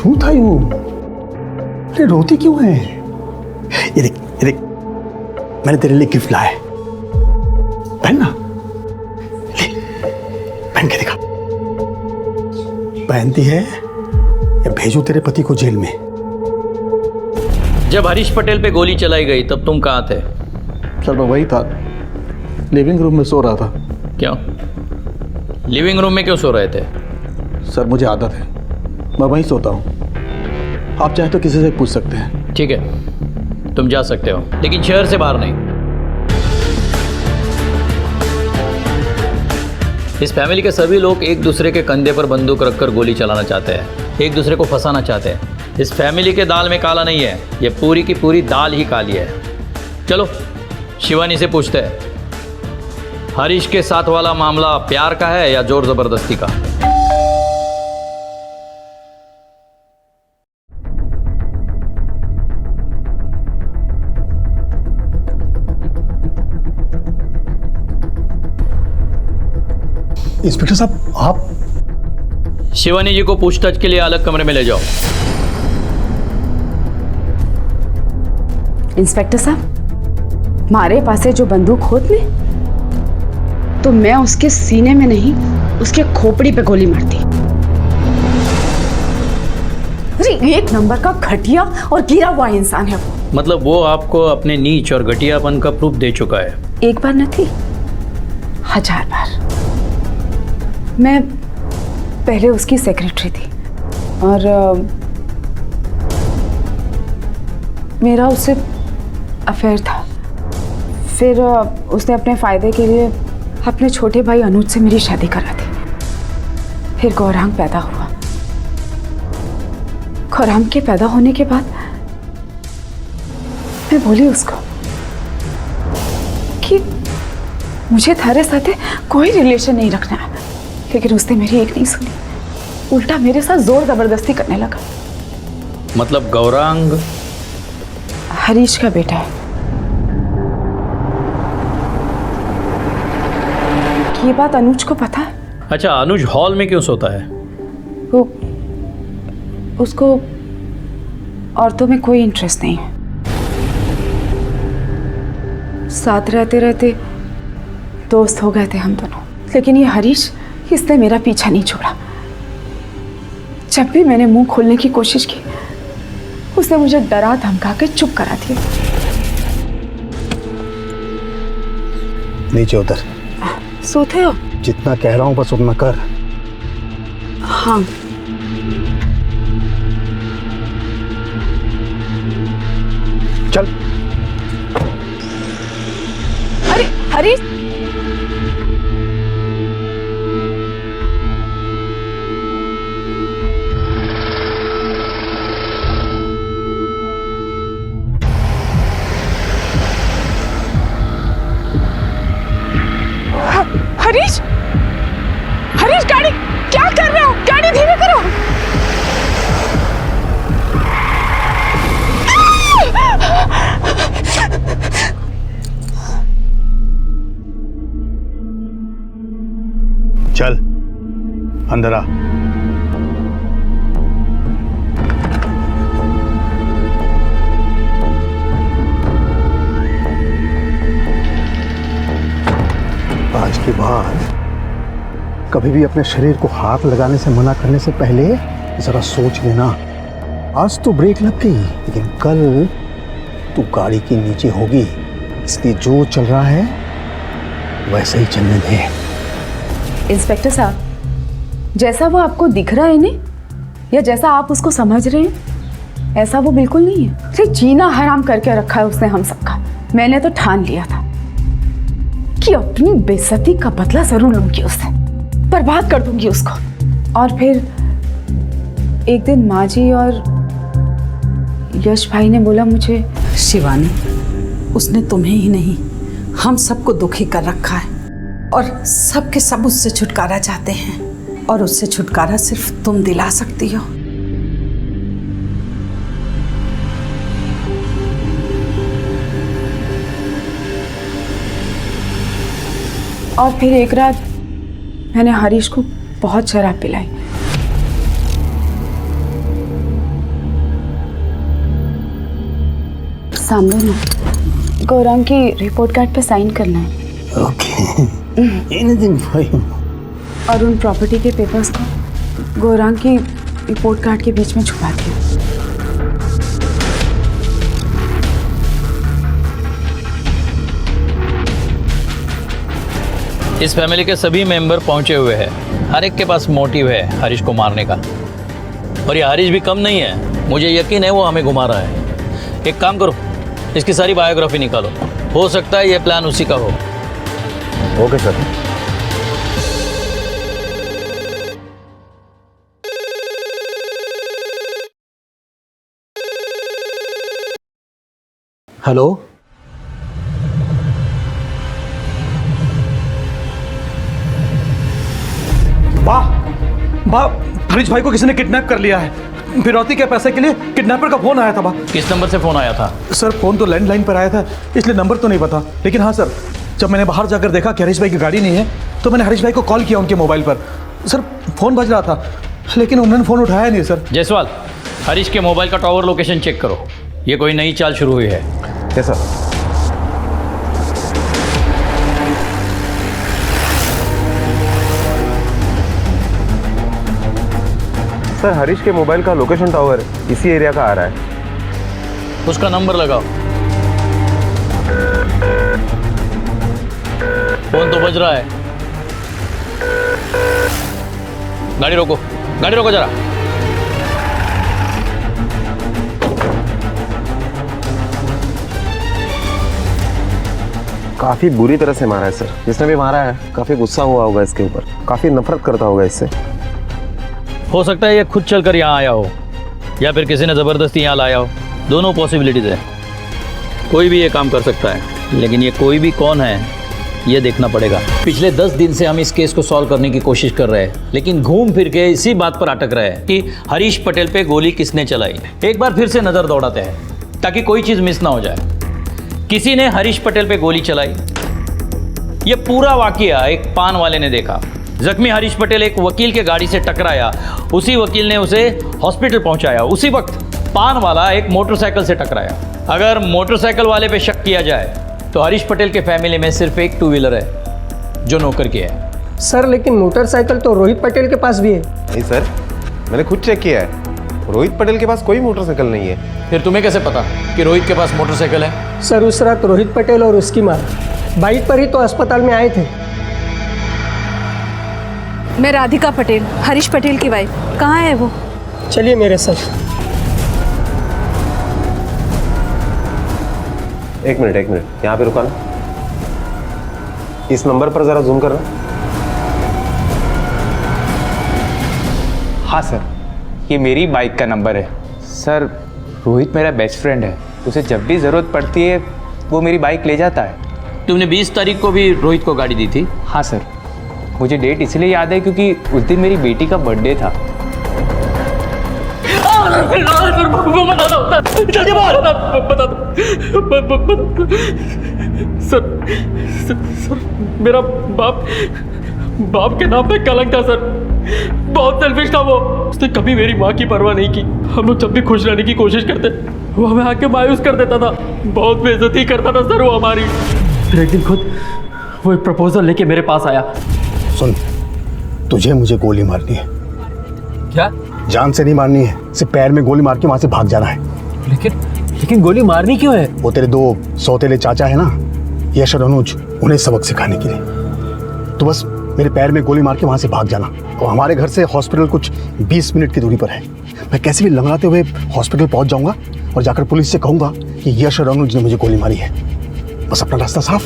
क्यों था यूं? अरे रोती क्यों है? ये देख, मैंने तेरे लिए गिफ्ट लाया है, पहन ना, ले पहन के दिखा। पहनती है या भेजूं तेरे पति को जेल में? जब हरीश पटेल पे गोली चलाई गई तब तुम कहाँ थे? सर मैं वही था, लिविंग रूम में सो रहा था। क्यों? लिविंग रूम में क्यों सो रहे थे? सर मुझे आदत है, मैं वहीं सोता हूँ। आप चाहे तो किसी से पूछ सकते हैं। ठीक है, तुम जा सकते हो, लेकिन शहर से बाहर नहीं। इस फैमिली के सभी लोग एक दूसरे के कंधे पर बंदूक रखकर गोली चलाना चाहते हैं, एक दूसरे को फंसाना चाहते हैं। इस फैमिली के दाल में काला नहीं है, ये पूरी की पूरी दाल ही काली है। चलो शिवानी से पूछते हैं, हरीश के साथ वाला मामला प्यार का है या जोर जबरदस्ती का? इंस्पेक्टर साहब, आप शिवानी जी को पूछताछ के लिए अलग कमरे में ले जाओ। इंस्पेक्टर साहब, मारे पासे जो बंदूक होत में, तो मैं उसके सीने में नहीं, उसके खोपड़ी पे गोली मारती। अरे एक नंबर का घटिया और गिरा हुआ इंसान है वो। मतलब वो आपको अपने नीच और घटियापन का प्रूफ दे चुका है। एक बार न थी, 1000 बार। मैं पहले उसकी सेक्रेटरी थी और मेरा उससे अफेयर था। फिर उसने अपने फ़ायदे के लिए अपने छोटे भाई अनुज से मेरी शादी करा दी। फिर गौरांग पैदा हुआ। गौरांग के पैदा होने के बाद मैं बोली उसको कि मुझे थारे साथ कोई रिलेशन नहीं रखना है, लेकिन उसने मेरी एक नहीं सुनी, उल्टा मेरे साथ जोर जबरदस्ती करने लगा। मतलब गौरांग हरीश का बेटा है। ये बात अनुज को पता है। अच्छा, अनुज हॉल में क्यों सोता है? वो उसको औरतों में कोई इंटरेस्ट नहीं है। साथ रहते रहते दोस्त हो गए थे हम दोनों, लेकिन ये हरीश, इसने मेरा पीछा नहीं छोड़ा। जब भी मैंने मुंह खोलने की कोशिश की, उसने मुझे डरा धमका के चुप करा दिया। नीचे उतर। सोते हो? जितना कह रहा हूं बस उतना कर। हाँ। चल। अरे हरीश, हरीश, हरीश, गाड़ी क्या कर रहे हो? गाड़ी धीरे करो। चल अंदर आ। आज के बाद कभी भी अपने शरीर को हाथ लगाने से मना करने से पहले जरा सोच लेना। आज तो ब्रेक लग गई, लेकिन कल तू गाड़ी के नीचे होगी, इसलिए जो चल रहा है वैसे ही चलने दे। इंस्पेक्टर साहब, जैसा वो आपको दिख रहा है नहीं, या जैसा आप उसको समझ रहे हैं, ऐसा वो बिल्कुल नहीं है। सिर्फ जीना हराम करके रखा है उसने हम सबका। मैंने तो ठान लिया था कि अपनी बेइज्जती का बदला जरूर लूंगी उससे, बर्बाद कर दूंगी उसको। और फिर एक दिन माँ जी और यश भाई ने बोला मुझे, शिवानी, उसने तुम्हें ही नहीं हम सबको दुखी कर रखा है और सब के सब उससे छुटकारा चाहते हैं, और उससे छुटकारा सिर्फ तुम दिला सकती हो। और फिर एक रात मैंने हरीश को बहुत शराब पिलाई। सामने ना गौरांग की रिपोर्ट कार्ड पे साइन करना है। और उन प्रॉपर्टी के पेपर्स को गौरांग की रिपोर्ट कार्ड के बीच में छुपा दिया। इस फैमिली के सभी मेंबर पहुंचे हुए हैं। हर एक के पास मोटिव है हरीश को मारने का। और ये हरीश भी कम नहीं है, मुझे यकीन है वो हमें घुमा रहा है। एक काम करो, इसकी सारी बायोग्राफी निकालो, हो सकता है ये प्लान उसी का हो। Okay sir. हेलो, वाह वाह, हरीश भाई को किसी ने किडनैप कर लिया है। फिरौती के पैसे के लिए किडनैपर का फोन आया था। किस नंबर से फोन आया था? सर फोन तो लैंडलाइन पर आया था, इसलिए नंबर तो नहीं पता। लेकिन हाँ सर, जब मैंने बाहर जाकर देखा कि हरीश भाई की गाड़ी नहीं है तो मैंने हरीश भाई को कॉल किया उनके मोबाइल पर। सर फोन बज रहा था लेकिन उन्होंने फ़ोन उठाया नहीं सर। जायसवाल, हरीश के मोबाइल का टावर लोकेशन चेक करो, ये कोई नई चाल शुरू हुई है। Yes sir. सर हरीश के मोबाइल का लोकेशन टावर इसी एरिया का आ रहा है। उसका नंबर लगाओ। फोन तो बज रहा है। गाड़ी रोको, गाड़ी रोको जरा। काफी बुरी तरह से मारा है सर। जिसने भी मारा है काफी गुस्सा हुआ होगा इसके ऊपर, काफी नफरत करता होगा इससे। हो सकता है ये खुद चलकर यहाँ आया हो या फिर किसी ने ज़बरदस्ती यहाँ लाया हो, दोनों पॉसिबिलिटीज़ है। कोई भी ये काम कर सकता है, लेकिन ये कोई भी कौन है ये देखना पड़ेगा। पिछले 10 दिन से हम इस केस को सॉल्व करने की कोशिश कर रहे हैं, लेकिन घूम फिर के इसी बात पर अटक रहे हैं कि हरीश पटेल पे गोली किसने चलाई। एक बार फिर से नज़र दौड़ाते हैं ताकि कोई चीज़ मिस ना हो जाए। किसी ने हरीश पटेल पे गोली चलाई। ये पूरा वाकया एक पान वाले ने देखा। जख्मी हरीश पटेल एक वकील के गाड़ी से टकराया, उसी वकील ने उसे हॉस्पिटल पहुंचाया। उसी वक्त पान वाला एक मोटरसाइकिल से टकराया। अगर मोटरसाइकिल वाले पे शक किया जाए तो हरीश पटेल के फैमिली में सिर्फ एक 2 व्हीलर है जो नौकर की है। सर लेकिन मोटरसाइकिल तो रोहित पटेल के पास भी है। नहीं सर, मैंने खुद चेक किया है, रोहित पटेल के पास कोई मोटरसाइकिल नहीं है। फिर तुम्हें कैसे पता कि रोहित के पास मोटरसाइकिल है? सर उस रात रोहित पटेल और उसकी माँ बाइक पर ही तो अस्पताल में आए थे। मैं राधिका पटेल, हरीश पटेल की वाइफ। कहाँ है वो? चलिए मेरे साथ। एक मिनट यहाँ पे रुकाना। इस नंबर पर जरा जूम करना। हाँ सर, ये मेरी बाइक का नंबर है। सर रोहित मेरा बेस्ट फ्रेंड है, उसे जब भी ज़रूरत पड़ती है वो मेरी बाइक ले जाता है। तुमने 20 तारीख को भी रोहित को गाड़ी दी थी? हाँ सर, मुझे डेट इसलिए याद है क्योंकि उस दिन मेरी बेटी का बर्थडे था। सर मेरा बाप के नाम पे कलंक था सर। बहुत सेल्फिश था वो। उसने कभी मेरी माँ की परवाह नहीं की। हम लोग जब भी खुश रहने की कोशिश करते वो हमें आके मायूस कर देता था। बहुत बेइज्जती करता था सर वो हमारी। फिर एक दिन खुद वो एक प्रपोजल लेके मेरे पास आया। सुन, तुझे मुझे गोली मारनी है। क्या? जान से नहीं मारनी है, सिर्फ पैर में गोली मार के वहां से भाग जाना है। लेकिन गोली मारनी क्यों है? वो तेरे 2 सौतेले चाचा है ना, यश और अनुज, उन्हें सबक सिखाने के लिए। तो बस मेरे पैर में गोली मार के वहां से भाग जाना। और हमारे घर से हॉस्पिटल कुछ 20 मिनट की दूरी पर है। मैं कैसे भी लंगड़ाते हुए हॉस्पिटल पहुंच जाऊंगा और जाकर पुलिस से कहूंगा कि यश और अनुज ने मुझे गोली मारी है। बस अपना रास्ता साफ।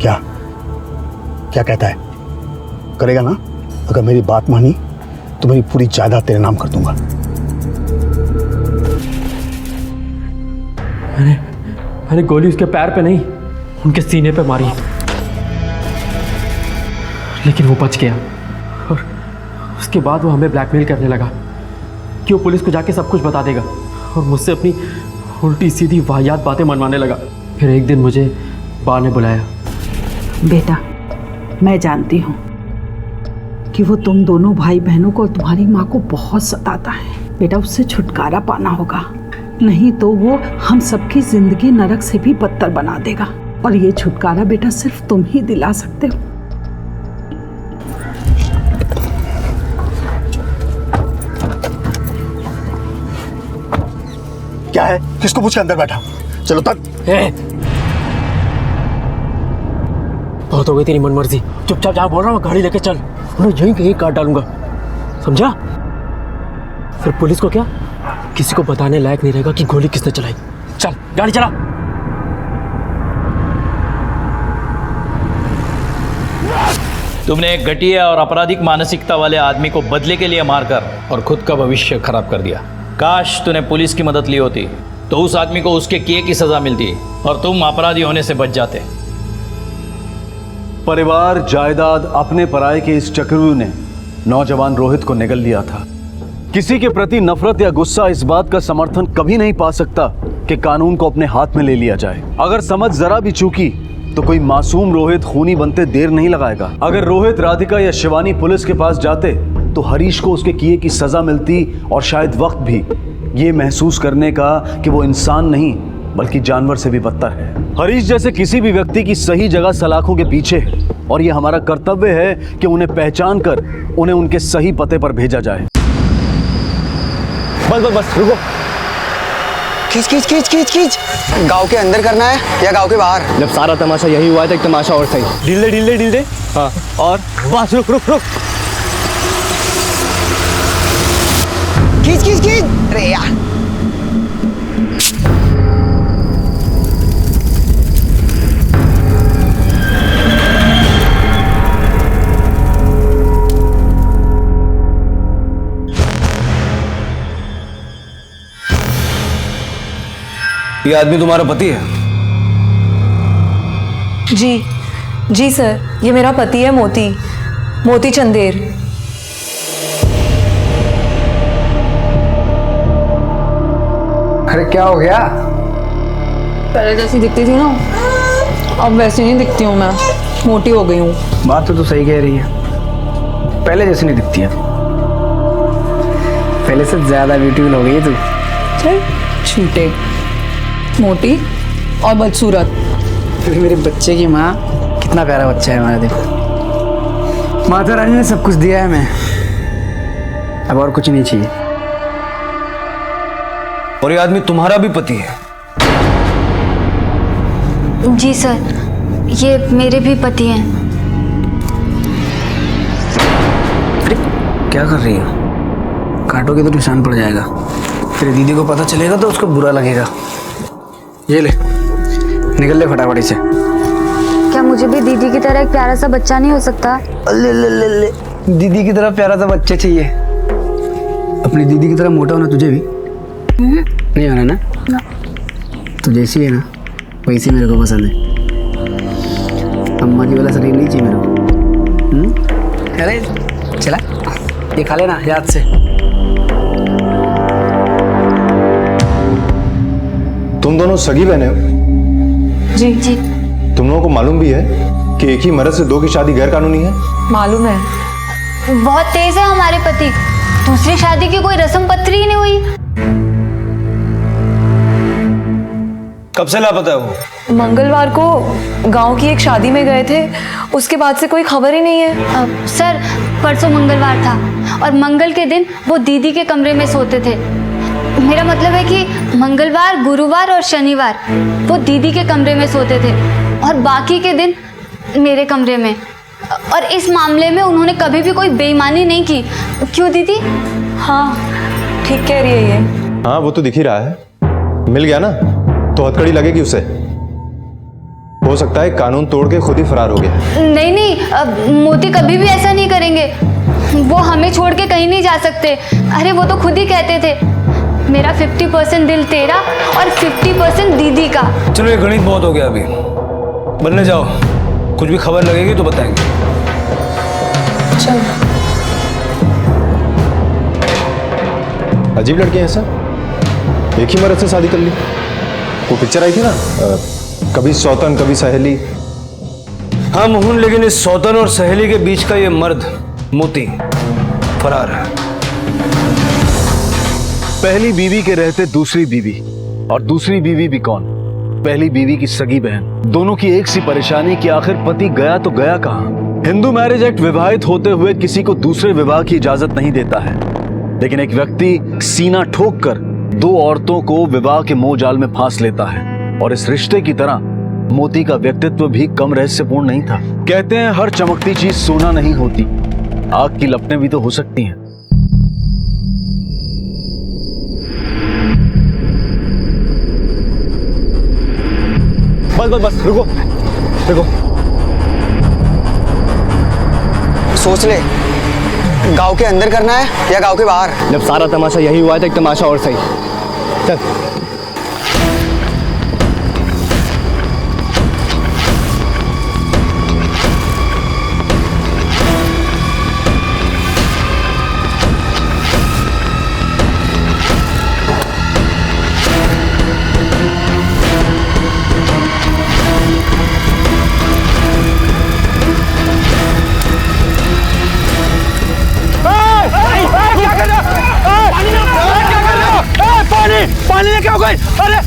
क्या क्या कहता है, करेगा ना? अगर मेरी बात मानी तो मेरी पूरी जायदाद तेरे नाम कर दूंगा। मैंने गोली उसके पैर पे नहीं, उनके सीने पे मारी, लेकिन वो बच गया। और उसके बाद वो हमें ब्लैकमेल करने लगा कि वो पुलिस को जाके सब कुछ बता देगा और मुझसे अपनी उल्टी सीधी वाहियात बातें मनवाने लगा। फिर एक दिन मुझे बा ने बुलाया। बेटा, मैं जानती हूँ कि वो तुम दोनों भाई बहनों को और तुम्हारी माँ को बहुत सताता है। बेटा, उससे छुटकारा पाना होगा। नहीं तो वो हम सबकी जिंदगी नरक से भी बदतर बना देगा। और ये छुटकारा बेटा सिर्फ तुम ही दिला सकते हो। क्या है? किसको पूछ के अंदर बैठा? चलो तक। बहुत हो गई तेरी मनमर्जी। चुपचाप जहाँ बोल रहा हूँ गाड़ी लेके चल, उन्हें यहीं कहीं काट डालूंगा, समझा? फिर पुलिस को क्या किसी को बताने लायक नहीं रहेगा कि गोली किसने चलाई। चल गाड़ी चला। तुमने एक घटिया और आपराधिक मानसिकता वाले आदमी को बदले के लिए मारकर और खुद का भविष्य खराब कर दिया। काश तूने पुलिस की मदद ली होती तो उस आदमी को उसके किए की सजा मिलती और तुम अपराधी होने से बच जाते। परिवार, जायदाद, अपने पराये के इस चक्रव्यूह ने नौजवान रोहित को निगल लिया था। किसी के प्रति नफरत या गुस्सा इस बात का समर्थन कभी नहीं पा सकता कि कानून को अपने हाथ में ले लिया जाए। अगर समझ जरा भी चूकी तो कोई मासूम रोहित खूनी बनते देर नहीं लगाएगा। अगर रोहित, राधिका या शिवानी पुलिस के पास जाते तो हरीश को उसके किए की सजा मिलती और शायद वक्त भी ये महसूस करने का कि वो इंसान नहीं बल्कि जानवर से भी बदतर है। हरीश जैसे किसी भी व्यक्ति की सही जगह सलाखों के पीछे है और ये हमारा कर्तव्य है कि उन्हें पहचान कर उन्हें उनके सही पते पर भेजा जाए। बस बस बस रुको। खींच खींच खींच खींच खींच। गांव के अंदर करना है या गांव के बाहर? जब सारा तमाशा यही हुआ था, एक तमाशा और सही। ढील दे ढील दे ढील दे। हाँ और बस रुक रुक रुक। खींच खींच खींच। अरे यार ये आदमी तुम्हारा पति है? जी सर, ये मेरा पति है मोती चंदेर। अरे क्या हो गया? पहले जैसी दिखती थी ना, अब वैसी नहीं दिखती हूँ मैं, मोटी हो गई हूँ। बात तो तू सही कह रही है, पहले जैसी नहीं दिखती है, पहले से ज्यादा ब्यूटीफुल हो गई है तू। चल छूटे, मोटी और बदसूरत। फिर मेरे बच्चे की माँ, कितना प्यारा बच्चा है हमारा। देखो माता रानी ने सब कुछ दिया है हमें, अब और कुछ नहीं चाहिए। और ये आदमी तुम्हारा भी पति है? जी सर, ये मेरे भी पति हैं। अरे क्या कर रही हो? काटोगे तो निशान पड़ जाएगा, फिर दीदी को पता चलेगा तो उसको बुरा लगेगा। ये ले, निकल ले फटाफट से। क्या मुझे भी दीदी की तरह एक प्यारा सा बच्चा नहीं हो सकता? ले ले ले ले, दीदी की तरह प्यारा सा बच्चा चाहिए। अपनी दीदी की तरह मोटा होना तुझे भी नहीं होना ना? तू जैसी है ना वैसी मेरे को पसंद है। अम्मा की वाला शरीर नहीं चाहिए मेरे को। अरे चला, ये खा लेना याद से। तुम दोनों सगी बहने हो? जी। तुम लोगों को मालूम भी है कि एक ही मर्द से दो की शादी गैर कानूनी है? मालूम है। बहुत तेज है हमारे पति, दूसरी शादी की कोई रस्म पत्री ही नहीं हुई। कब से लापता है वो? मंगलवार को गांव की एक शादी में गए थे, उसके बाद से कोई खबर ही नहीं है। सर परसों मंगलवार था और मंगल के दिन वो दीदी के कमरे में सोते थे। मेरा मतलब है कि मंगलवार, गुरुवार और शनिवार वो दीदी के कमरे में सोते थे और बाकी के दिन मेरे कमरे में। और इस मामले में उन्होंने कभी भी कोई बेईमानी नहीं की। क्यों दीदी? हाँ ठीक कह रही है ये। हाँ वो तो दिख ही रहा है, मिल गया ना तो हथकड़ी लगेगी उसे। हो सकता है कानून तोड़ के खुद ही फरार हो गया। नहीं, मोती कभी भी ऐसा नहीं करेंगे। वो हमें छोड़ के कहीं नहीं जा सकते। अरे वो तो खुद ही कहते थे, मेरा 50% दिल तेरा और 50% दीदी का। चलो ये गणित बहुत हो गया, अभी बनने जाओ, कुछ भी खबर लगेगी तो बताएंगे। चल। अजीब लड़के हैं सर, एक ही मर्द से शादी कर ली। वो पिक्चर आई थी ना, कभी सौतन कभी सहेली। हाँ मोहन, लेकिन इस सौतन और सहेली के बीच का ये मर्द मोती फरार है। पहली बीवी के रहते दूसरी बीवी, और दूसरी बीवी भी कौन? पहली बीवी की सगी बहन। दोनों की एक सी परेशानी कि आखिर पति गया तो गया कहां। हिंदू मैरिज एक्ट विवाहित होते हुए किसी को दूसरे विवाह की इजाजत नहीं देता है, लेकिन एक व्यक्ति सीना ठोक कर दो औरतों को विवाह के मोह जाल में फांस लेता है। और इस रिश्ते की तरह मोती का व्यक्तित्व भी कम रहस्यपूर्ण नहीं था। कहते हैं हर चमकती चीज सोना नहीं होती, आग की लपटें भी तो हो सकती हैं। बस बस बस रुको रुको, सोच ले, गांव के अंदर करना है या गांव के बाहर? जब सारा तमाशा यही हुआ है तो एक तमाशा और सही। चल पानी लेके आओ गए। अरे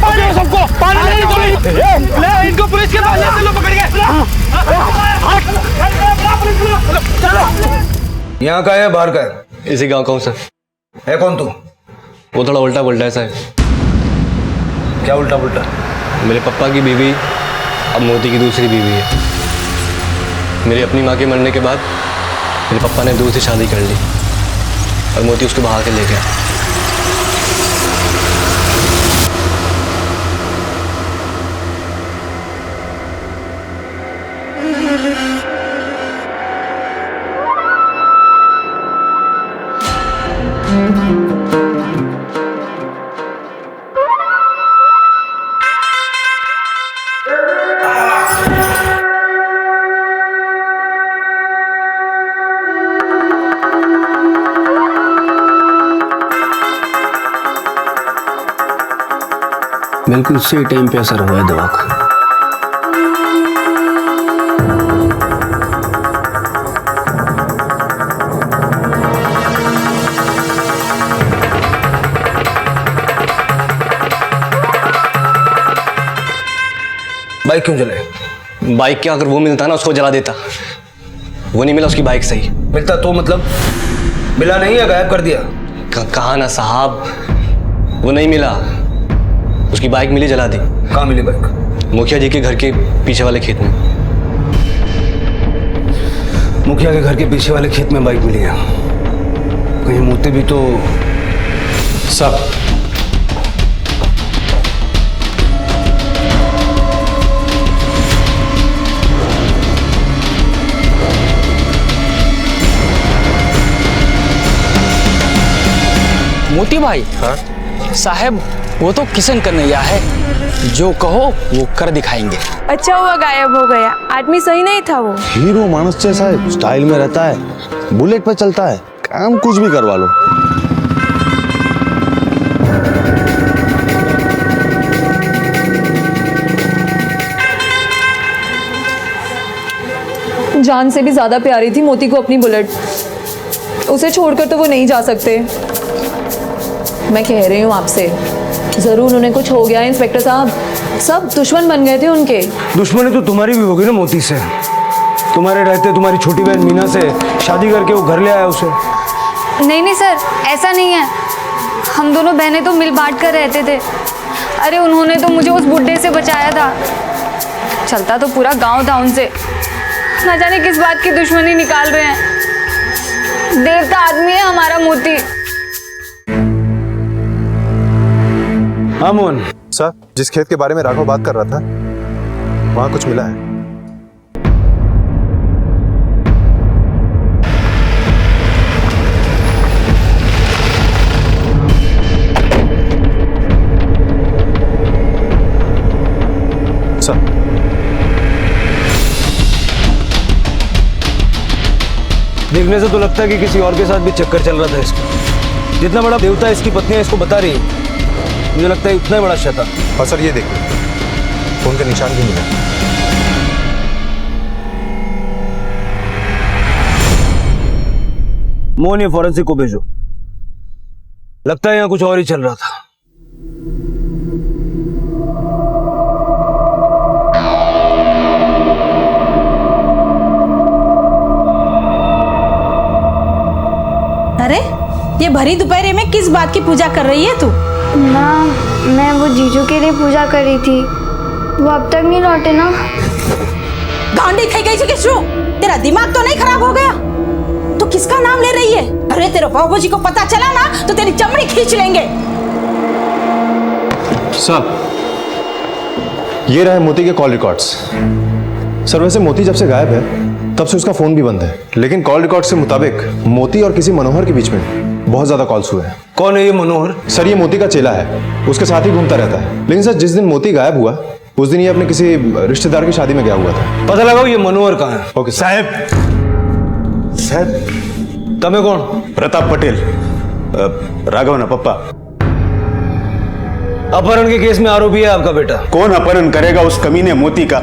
पानी सबको पानी ले इनको पुलिस के पास ले चलो, पकड़ के चलो। यहाँ का है बाहर का है? इसी गांव का हूँ सर। है कौन तू? वो थोड़ा उल्टा पुल्टा है साहब। क्या उल्टा पुल्टा? मेरे पापा की बीवी अब मोती की दूसरी बीवी है। मेरी अपनी माँ के मरने के बाद मेरे पापा ने दूसरी शादी कर ली और मोती उसको बहा के ले गया। बिल्कुल सही टाइम पे असर हुआ है दवा का। बाइक क्यों जले? बाइक क्या, अगर वो मिलता ना उसको जला देता। वो नहीं मिला, उसकी बाइक सही मिलता तो मतलब मिला नहीं या गायब कर दिया? कहा ना साहब, वो नहीं मिला, उसकी बाइक मिली, जला दी। कहाँ मिली बाइक? मुखिया जी के घर के पीछे वाले खेत में। मुखिया के घर के पीछे वाले खेत में बाइक मिली है? कहीं मोती भी तो सब। मोती भाई? हाँ साहब, वो तो किशन कन्हैया है, जो कहो वो कर दिखाएंगे। अच्छा हुआ गायब हो गया, आदमी सही नहीं था वो। हीरो मानस जैसा है, स्टाइल में रहता है, बुलेट पे चलता है, काम कुछ भी करवा लो। जान से भी ज्यादा प्यारी थी मोती को अपनी बुलेट, उसे छोड़कर तो वो नहीं जा सकते। मैं कह रही हूँ आपसे, जरूर उन्हें कुछ हो गया है इंस्पेक्टर साहब, सब दुश्मन बन गए थे उनके। दुश्मनी तो तुम्हारी भी होगी ना मोती से। तुम्हारे रहते तुम्हारी छोटी बहन मीना से शादी करके वो घर ले आया उसे। नहीं नहीं सर, ऐसा नहीं है, हम दोनों बहनें तो मिल बांट कर रहते थे। अरे उन्होंने तो मुझे उस बुड्ढे से बचाया था, चलता तो पूरा गांव था उनसे। ना जाने किस बात की दुश्मनी निकाल रहे हैं। देवता आदमी है हमारा मोती। हाँ मोहन सर, जिस खेत के बारे में राघव बात कर रहा था वहां कुछ मिला है? सर देखने से तो लगता है कि किसी और के साथ भी चक्कर चल रहा था इसका। जितना बड़ा देवता इसकी पत्नी इसको बता रही है, मुझे लगता है उतना बड़ा शैतान। और सर ये देखिए, फोन के निशान भी मिले। मोहन, ये फॉरेंसिक को भेजो। लगता है यहाँ कुछ और ही चल रहा था। अरे ये भरी दोपहर में किस बात की पूजा कर रही है तू? माँ, मैं वो जीजू के लिए पूजा कर रही थी, वो अब तक नहीं लौटे ना। गांडी खाई गई थी किशु, तेरा दिमाग तो नहीं खराब हो गया? तो किसका नाम ले रही है? अरे तेरे बाबूजी को पता चला ना तो तेरी चमड़ी खींच लेंगे। साहब, ये रहे मोती के कॉल रिकॉर्ड्स। सर वैसे मोती जब से गायब है तब से उसका फोन भी बंद है, लेकिन कॉल रिकॉर्ड के मुताबिक मोती और किसी मनोहर के बीच में बहुत ज्यादा कॉल्स हुए हैं। कौन है ये मनोहर? सर ये मोती का चेला है, उसके साथ ही घूमता रहता है। लेकिन सर जिस दिन मोती गायब हुआ उस दिन ये अपने किसी रिश्तेदार की शादी में गया हुआ था। पता लगाओ ये मनोहर कहाँ है। ओके साहब तमें कौन? प्रताप पटेल, राघव ना पप्पा। अपहरण के केस में आरोपी है आपका बेटा। कौन अपहरण करेगा उस कमीने मोती का?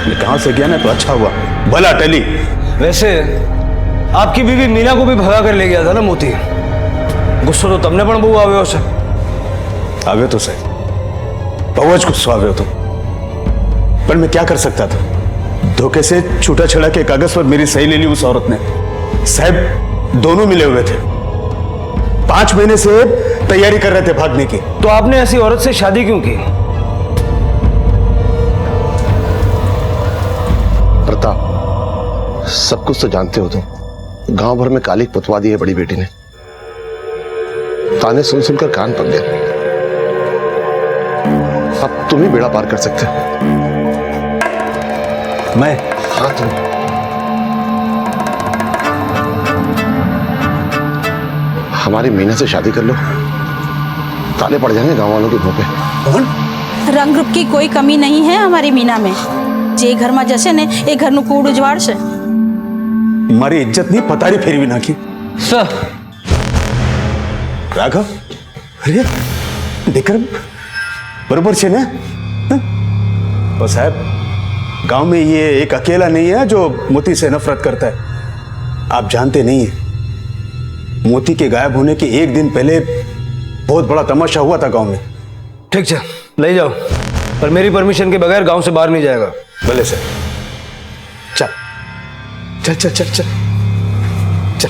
ये कहां से गया ना तो अच्छा हुआ, भला टली। वैसे आपकी बीवी मीना को भी भगा कर ले गया था ना मोती। गुस्सा तो तमने पण बहु आव्यो से। आव्यो तो सही, बहुत गुस्सा आव्यो तो, पर मैं क्या कर सकता था? धोखे से छूटा छड़ा के कागज पर मेरी सही ले ली उस औरत ने। साहब दोनों मिले हुए थे, 5 महीने से तैयारी कर रहे थे भागने की। तो आपने ऐसी औरत से शादी क्यों की? प्रताप, सब कुछ तो जानते हो तुम। गांव भर में कालिक पुतवा दी है बड़ी बेटी ने। ताने सुन सुनकर कान पक गए। अब तुम ही बेड़ा पार कर सकते हो। मैं? हाँ तुम। हमारी मीना से शादी कर लो, ताले पड़ जाएंगे गांव वालों के मुंह पे। कौन? रंग रूप की कोई कमी नहीं है हमारी मीना में। जे घर में जैसे ने ए घर नु कूड़ उजवाड़ से। मारी इज्जत नहीं पतारी फेरवी नाखी। सर राघव, अरे विक्रम बरोबर से ना? और साहब गांव में ये एक अकेला नहीं है जो मोती से नफरत करता है। आप जानते नहीं है, मोती के गायब होने के एक दिन पहले बहुत बड़ा तमाशा हुआ था गांव में। ठीक है ले जाओ, पर मेरी परमिशन के बगैर गांव से बाहर नहीं जाएगा। भले सर। चल चल चल चल चल चल।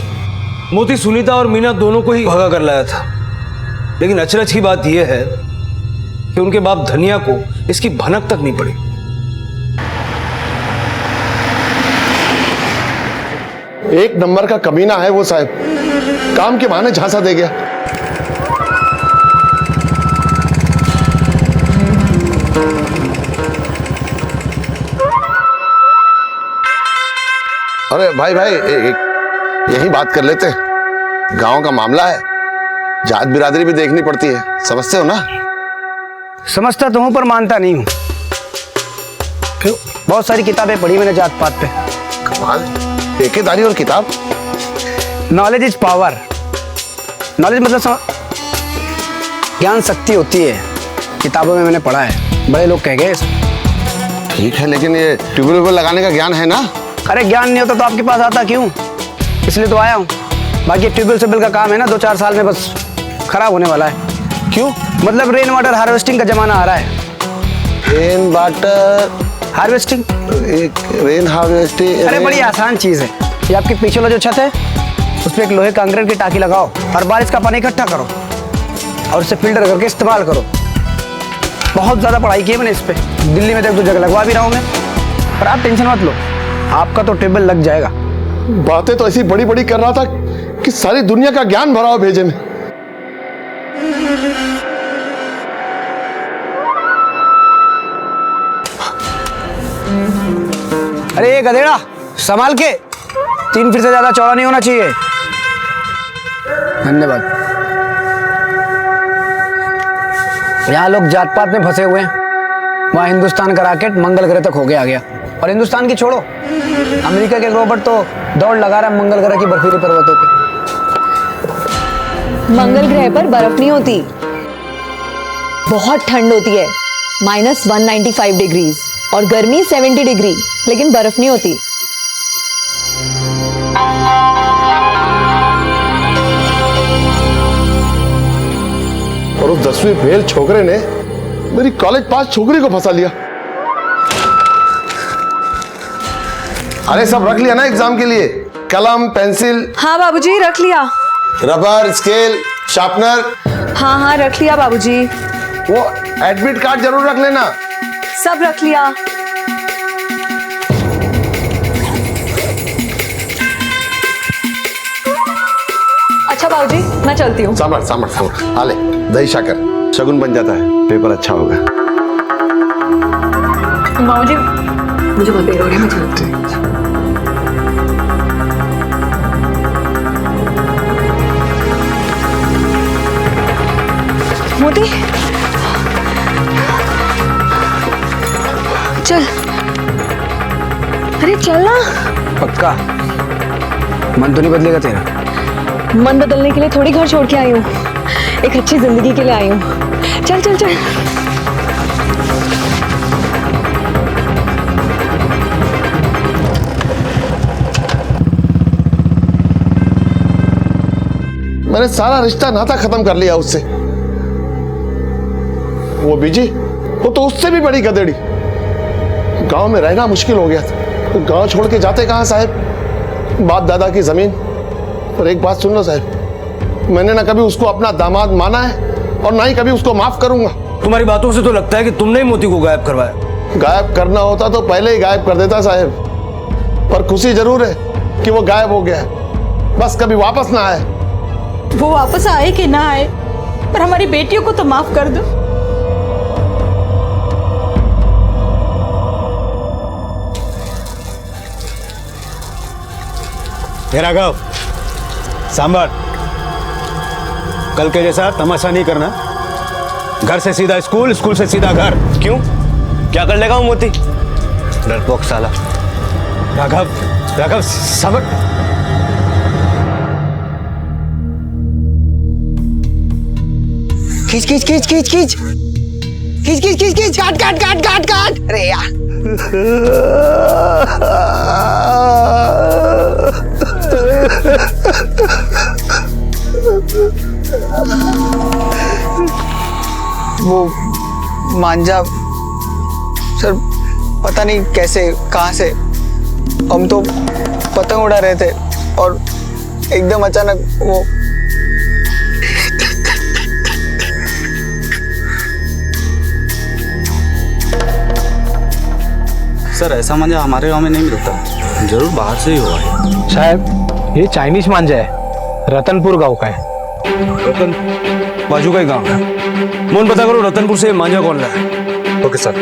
मोती सुनीता और मीना दोनों को ही भगा कर लाया था, लेकिन अचरज की बात यह है कि उनके बाप धनिया को इसकी भनक तक नहीं पड़ी। एक नंबर का कमीना है वो साहब, काम के बहाने झांसा दे गया। अरे भाई भाई यही बात कर लेते हैं। गांव का मामला है, जात बिरादरी भी देखनी पड़ती है, समझते हो ना? समझता तो हूं पर मानता नहीं हूं। क्यों? बहुत सारी किताबें पढ़ी मैंने जात पात पे। कमाल, ठेकेदारी और किताब। Knowledge is power. नॉलेज मतलब ज्ञान शक्ति होती है। किताबों में मैंने पढ़ा है, बड़े लोग कह गए। ठीक है, लेकिन ये ट्यूबवेल लगाने का ज्ञान है ना? अरे ज्ञान नहीं होता तो आपके पास आता क्यों? इसलिए तो आया हूँ। बाकी ट्यूबवेल से बिल का काम है ना, 2-4 साल में बस खराब होने वाला है। क्यों? मतलब रेन वाटर हार्वेस्टिंग का जमाना आ रहा है। Rain water harvesting? Rain harvesting? अरे बड़ी आसान चीज है। ये आपके पीछे वाला जो छत है उस पर एक लोहे कंक्रीट की टाकी लगाओ और बारिश का पानी इकट्ठा करो और उसे फिल्टर करके इस्तेमाल करो। बहुत ज्यादा पढ़ाई की है मैंने इस पे। दिल्ली में तो 1-2 जगह लगवा भी रहा हूँ मैं। पर आप टेंशन मत लो, आपका तो टेबल लग जाएगा। बातें तो ऐसी बड़ी बड़ी कर रहा था कि सारी दुनिया का ज्ञान भरा हो भेजे में। अरे गधेड़ा संभाल के, 3 फीट से ज्यादा चौड़ा नहीं होना चाहिए। धन्यवाद। यहाँ लोग जात पात में फंसे हुए हैं, वहाँ हिंदुस्तान का रॉकेट मंगल ग्रह तक हो गया आ गया। और हिंदुस्तान की छोड़ो, अमेरिका के रोबोट तो दौड़ लगा रहा है मंगल ग्रह की बर्फीली पर्वतों पे। मंगल ग्रह पर बर्फ नहीं होती, बहुत ठंड होती है, -195 डिग्रीज, और गर्मी 70 डिग्री, लेकिन बर्फ नहीं होती। उस 10वीं फेल छोकरे ने मेरी कॉलेज पास छोकरी को फंसा लिया। अरे सब रख लिया ना एग्जाम के लिए? कलम, पेंसिल? हाँ बाबूजी, रख लिया। Rubber, scale, sharpener? हाँ हाँ रख लिया बाबूजी। वो एडमिट कार्ड जरूर रख लेना। सब रख लिया। अच्छा बाबूजी, मैं चलती हूँ। सांभर सांभर सांभर, हाले दही शाकर, शगुन बन जाता है, पेपर अच्छा होगा। बाबूजी मुझे बहुत देर हो रही है, मैं चलती हूँ। मोती चल, अरे चल ना। पक्का मन तो नहीं बदलेगा तेरा? मन बदलने के लिए थोड़ी घर छोड़ के आई हूँ, एक अच्छी जिंदगी के लिए आई हूँ। चल चल चल। मैंने सारा रिश्ता नाता खत्म कर लिया उससे। वो बीजी, वो तो उससे भी बड़ी गधेड़ी। गांव में रहना मुश्किल हो गया था, तो गांव छोड़ के जाते कहां साहब? बाप दादा की जमीन। पर एक बात सुन लो साहब, मैंने ना कभी उसको अपना दामाद माना है और ना ही कभी उसको माफ करूंगा। तुम्हारी बातों से तो लगता है कि तुमने ही मोती को गायब करवाया। गायब करना होता तो पहले ही गायब कर देता साहब, पर खुशी जरूर है कि वो गायब हो गया, बस कभी वापस ना आए। वो वापस आए कि ना आए, पर हमारी बेटियों को तो माफ कर दो। राघव, सांभर, कल के जैसा तमाशा नहीं करना। घर से सीधा स्कूल, स्कूल से सीधा घर। क्यों? क्या कर लेगा वो मोती? डरपोक साला। राघव, राघव, सांभर। खींच खींच खींच खींच खींच खींच खींच खींच खींच काट काट काट काट काट। अरे यार वो मांझा सर, पता नहीं कैसे कहाँ से हम तो पतंग उड़ा रहे थे और एकदम अचानक वो सर, ऐसा मांझा हमारे गांव में नहीं मिलता, जरूर बाहर से ही हुआ। साहब ये चाइनीज मांझा है, रतनपुर गांव का है। रतन बाजू का ही गांव है। मोन पता करो रतनपुर से मांझा कौन लाया है। Okay sir.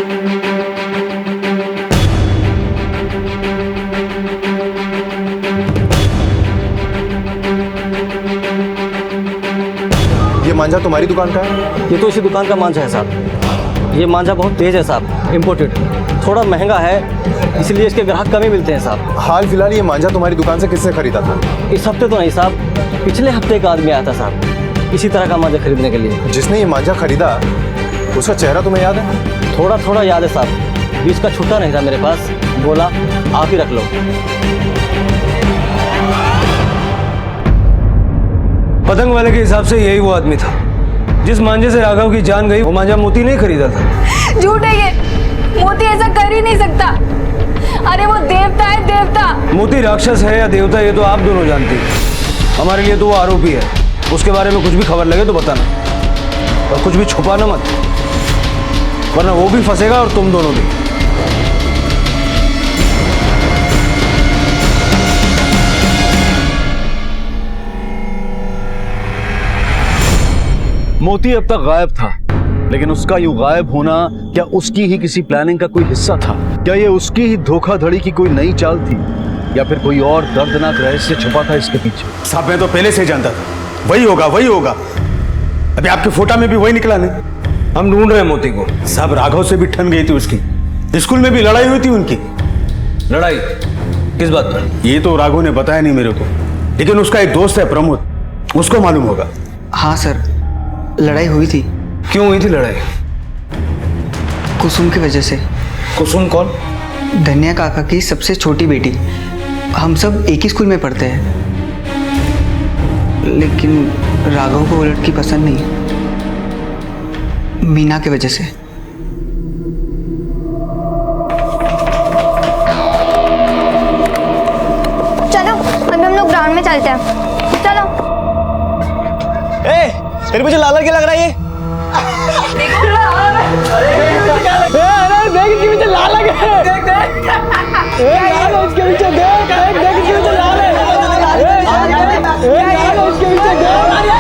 ये मांझा तुम्हारी दुकान का है? ये तो इसी दुकान का मांझा है साहब। ये मांझा बहुत तेज है साहब, इम्पोर्टेड, थोड़ा महंगा है, इसलिए इसके ग्राहक कम ही मिलते हैं साहब। हाल फिलहाल ये मांझा तुम्हारी दुकान से किससे खरीदा था? इस हफ्ते तो नहीं साहब, पिछले हफ्ते एक आदमी आया था साहब इसी तरह का मांझा खरीदने के लिए। जिसने ये मांझा खरीदा उसका चेहरा तुम्हें याद है? थोड़ा थोड़ा याद है साहब, बीच का छुट्टा नहीं था मेरे पास, बोला आप ही रख लो। पतंग वाले के हिसाब से यही वो आदमी था जिस मांझे से राघव की जान गई। वो मांझा मोती नहीं खरीदा था। झूठ है ये, मोती ऐसा कर ही नहीं सकता। अरे वो देवता है, देवता। मोती राक्षस है या देवता ये तो आप दोनों जानती हैं। हमारे लिए तो वो आरोपी है, उसके बारे में कुछ भी खबर लगे तो बताना, और कुछ भी छुपाना मत, वरना वो भी फंसेगा और तुम दोनों भी। मोती अब तक गायब था, लेकिन उसका यूं गायब होना क्या उसकी ही किसी प्लानिंग का कोई हिस्सा था? क्या ये उसकी ही धोखाधड़ी की कोई नई चाल थी, या फिर कोई और दर्दनाक रहस्य छुपा था इसके पीछे? साहब मैं तो पहले से ही जानता था, वही होगा वही होगा। अभी आपके फोटा में भी वही निकला नहीं। हम ढूंढ रहे हैं मोती को। साहब राघव से भी ठन गई थी उसकी, स्कूल में भी लड़ाई हुई थी उनकी। लड़ाई किस बात पर? ये तो राघव ने बताया नहीं मेरे को, लेकिन उसका एक दोस्त है प्रमोद, उसको मालूम होगा। हाँ सर, लड़ाई हुई थी। क्यों हुई थी लड़ाई? कुसुम की वजह से। कुसुम कौन? धन्या काका की सबसे छोटी बेटी। हम सब एक ही स्कूल में पढ़ते हैं, लेकिन राघव को वो लड़की पसंद नहीं। मीना की वजह से। चलो अभी हम लोग ग्राउंड में चलते हैं, चलो। तेरे मुझे लाल क्या लग रहा है ये? देख इसके पीछे लाल लगे। लाल है इसके पीछे, देख देख इसके पीछे लाल है। लाल है इसके पीछे,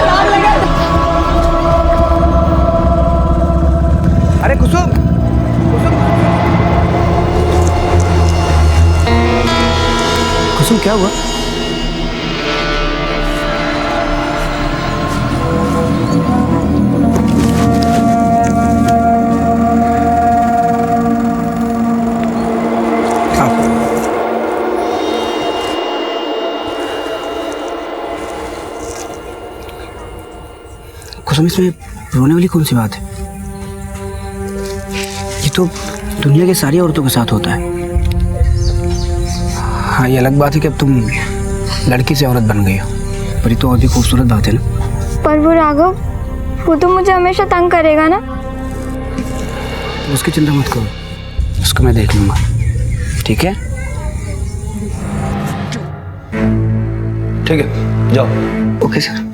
लाल लगे। अरे कुसुम, कुसुम क्या हुआ? कुसुम, इसमें रोने वाली कौन सी बात है? ये तो दुनिया की सारी औरतों के साथ होता है। हाँ, ये अलग बात है कि अब तुम लड़की से औरत बन गई हो, पर ये तो और भी खूबसूरत बात है ना। पर वो राघव, वो तो मुझे हमेशा तंग करेगा ना। तो उसकी चिंता मत करो, उसको मैं देख लूंगा, ठीक है? ठीक है, जाओ। Okay sir.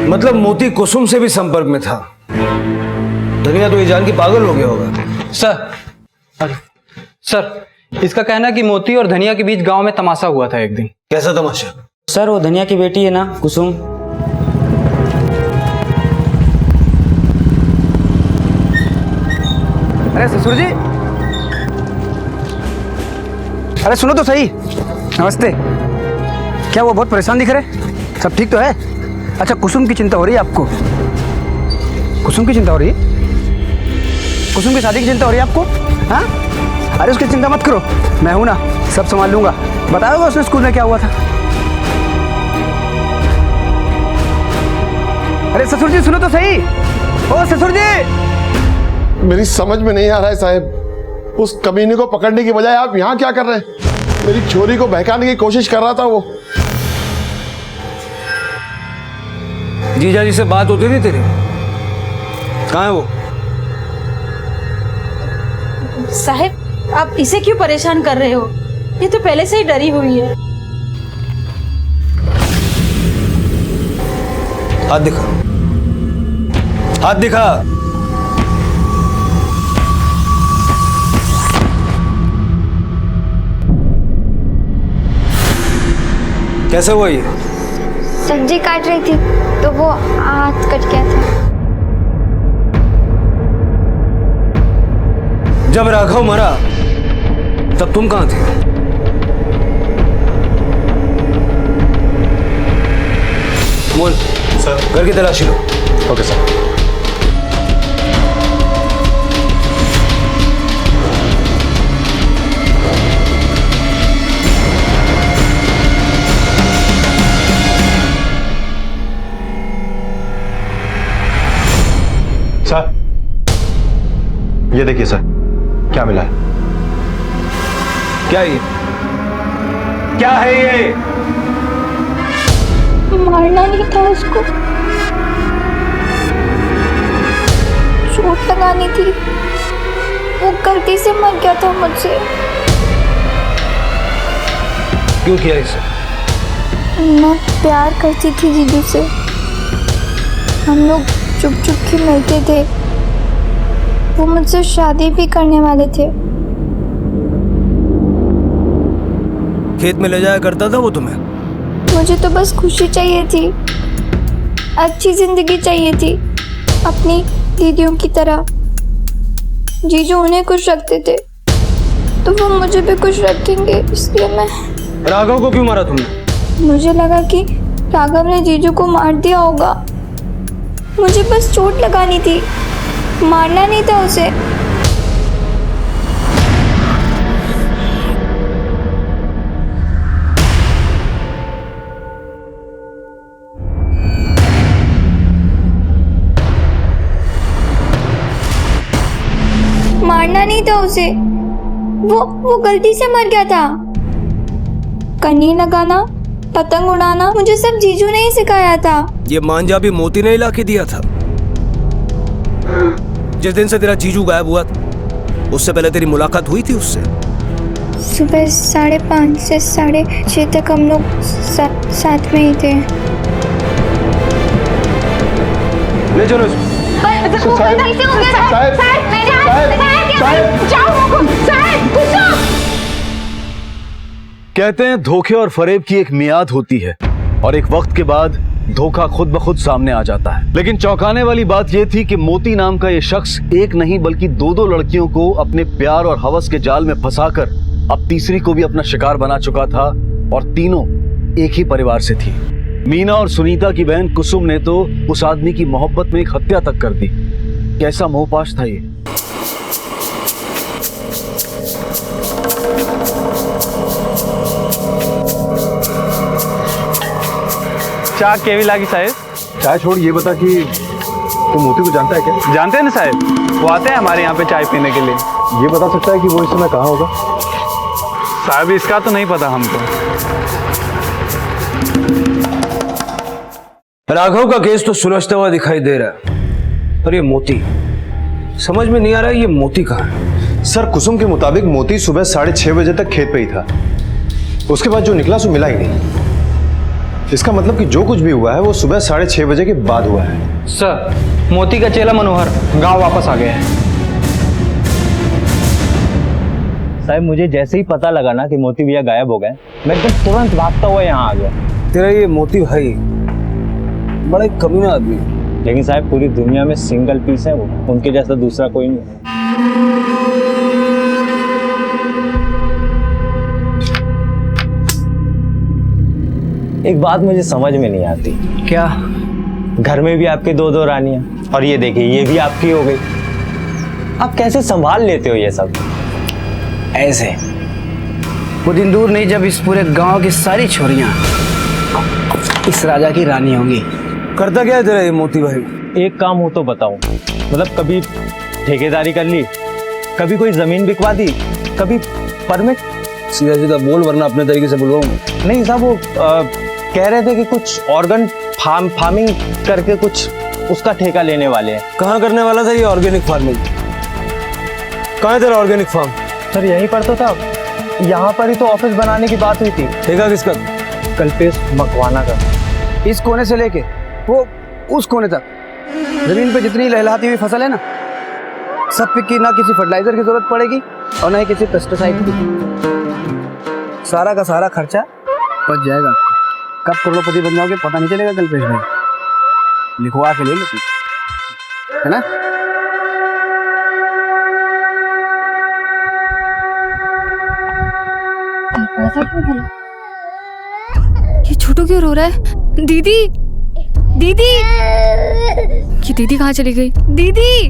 मतलब मोती कुसुम से भी संपर्क में था। धनिया तो ये जान की पागल हो गया होगा। सर, इसका कहना है कि मोती और धनिया के बीच गांव में तमाशा हुआ था एक दिन। कैसा तमाशा? सर, वो धनिया की बेटी है ना, कुसुम, अरे ससुर जी, अरे सुनो तो सही। नमस्ते। क्या वो बहुत परेशान दिख रहे? सब ठीक तो है? अच्छा, कुसुम की चिंता हो रही है आपको? कुसुम की चिंता हो रही है? कुसुम की शादी की चिंता हो रही है आपको? हाँ, अरे उसकी चिंता मत करो, मैं हूं ना, सब संभाल लूंगा। बताओगे उसने स्कूल में क्या हुआ था? अरे ससुर जी सुनो तो सही। ओ ससुर जी, मेरी समझ में नहीं आ रहा है साहब, उस कमीने को पकड़ने की बजाय आप यहाँ क्या कर रहे हैं? मेरी छोरी को बहकाने की कोशिश कर रहा था वो। जीजा जी से बात होती थी तेरी? कहाँ है वो? साहब, आप इसे क्यों परेशान कर रहे हो? ये तो पहले से ही डरी हुई है। हाथ दिखा, हाथ दिखा। कैसे हुआ ये? सब्जी काट रही थी तो वो हाथ कट गया था। जब राघव मरा तब तुम कहां थे? मोहन सर, घर की तलाशी लो। Okay sir. सर, ये देखिए सर, क्या मिला है? क्या ये? क्या है ये? मारना नहीं था उसको, चोट लगानी थी, वो गलती से मर गया था मुझसे। क्यों किया इसे? मैं प्यार करती थी जीजू से, हम लोग चुप चुप के मिलते थे, वो मुझसे शादी भी करने वाले थे। खेत में ले जाया करता था वो तुम्हें? मुझे तो बस खुशी चाहिए थी, अच्छी जिंदगी चाहिए थी, अपनी दीदियों की तरह। जीजू उन्हें खुश रखते थे तो वो मुझे भी खुश रखेंगे, इसलिए मैं। राघव को क्यों मारा तुमने? मुझे लगा कि राघव ने जीजू को मार दिया होगा, मुझे बस चोट लगानी थी, मारना नहीं था उसे। मारना नहीं था उसे, वो गलती से मर गया था। कन्नी लगाना पतंग उड़ाना मुझे सब जीजू ने ही सिखाया था। ये मांझा भी मोती ने ला के दिया था। जिस दिन से तेरा जीजू गायब हुआ उससे पहले तेरी मुलाकात हुई थी उससे? सुबह 5:30 से 6:30 तक हम लोग साथ में ही थे। ले चलो कहते हैं धोखे और फरेब की एक मियाद होती है और एक वक्त के बाद धोखा खुद ब खुद सामने आ जाता है। लेकिन चौंकाने वाली बात यह थी कि मोती नाम का यह शख्स एक नहीं बल्कि दो लड़कियों को अपने प्यार और हवस के जाल में फंसाकर अब तीसरी को भी अपना शिकार बना चुका था और तीनों एक ही परिवार से थी। मीना और सुनीता की बहन कुसुम ने तो उस आदमी की मोहब्बत में एक हत्या तक कर दी। कैसा मोहपाश था ये। चाय केवी लागी साहब। चाय छोड़, ये बता कि तू मोती को जानता है क्या? जानते हैं ना साहब, वो आते हैं हमारे यहाँ पे चाय पीने के लिए। ये बता सकता है कि वो इस समय कहाँ होगा? साहब इसका तो नहीं पता हमको। राघव का केस तो सुलझता हुआ दिखाई दे रहा है, पर ये मोती समझ में नहीं आ रहा है, ये मोती कहाँ है? सर, कुसुम के मुताबिक मोती सुबह 6:30 बजे तक खेत पे ही था। उसके बाद जो निकला सो मिला ही नहीं। इसका मतलब कि जो कुछ भी हुआ है वो सुबह 6:30 बजे के बाद हुआ है। सर, मोती का चेला मनोहर गांव वापस आ गया है। साहब मुझे जैसे ही पता लगा ना कि मोती भैया गायब हो गए, मैं एकदम तुरंत भागता हुआ यहाँ आ गया। तेरा ये मोती भाई बड़ा कमीना आदमी, लेकिन साहब पूरी दुनिया में सिंगल पीस है वो, उनके जैसा दूसरा कोई नहीं। एक बात मुझे समझ में नहीं आती। क्या? घर में भी आपके दो रानियां, और ये देखिए ये भी आपकी हो गई। आप कैसे संभाल लेते हो ये सब? ऐसे वो दिन दूर नहीं जब इस पूरे गांव की सारी छोरियां इस राजा की रानी होंगी। करता क्या है तेरा ये मोती भाई? एक काम हो तो बताओ। मतलब कभी ठेकेदारी कर ली, कभी कोई जमीन बिकवा दी, कभी परमिट। सीधा सीधा बोल वरना अपने तरीके से बुलवाऊंगा। नहीं साहब, वो कह रहे थे कि कुछ ऑर्गन फार्मिंग करके कुछ उसका ठेका लेने वाले हैं। कहाँ करने वाला था ये ऑर्गेनिक फार्मिंग? कहाँ है तेरा ऑर्गेनिक फार्म? सर यहीं पर तो था, यहाँ पर ही तो ऑफिस बनाने की बात हुई थी। ठेका किसका? कल्पेश मकवाना का। इस कोने से लेके वो उस कोने तक जमीन पे जितनी लहलहाती हुई फसल है ना, सब पे की ना किसी फर्टिलाइजर की जरूरत पड़ेगी और ना ही किसी पेस्टिसाइड की। सारा का सारा खर्चा बच जाएगा आपका। कब करोड़पति बन जाओगे पता नहीं चलेगा कल्पेश भाई। लिखवा के ले लो, है ना? ये छोटू क्यों रो रहा है? दीदी, दीदी, ये दीदी कहाँ चली गई? दीदी,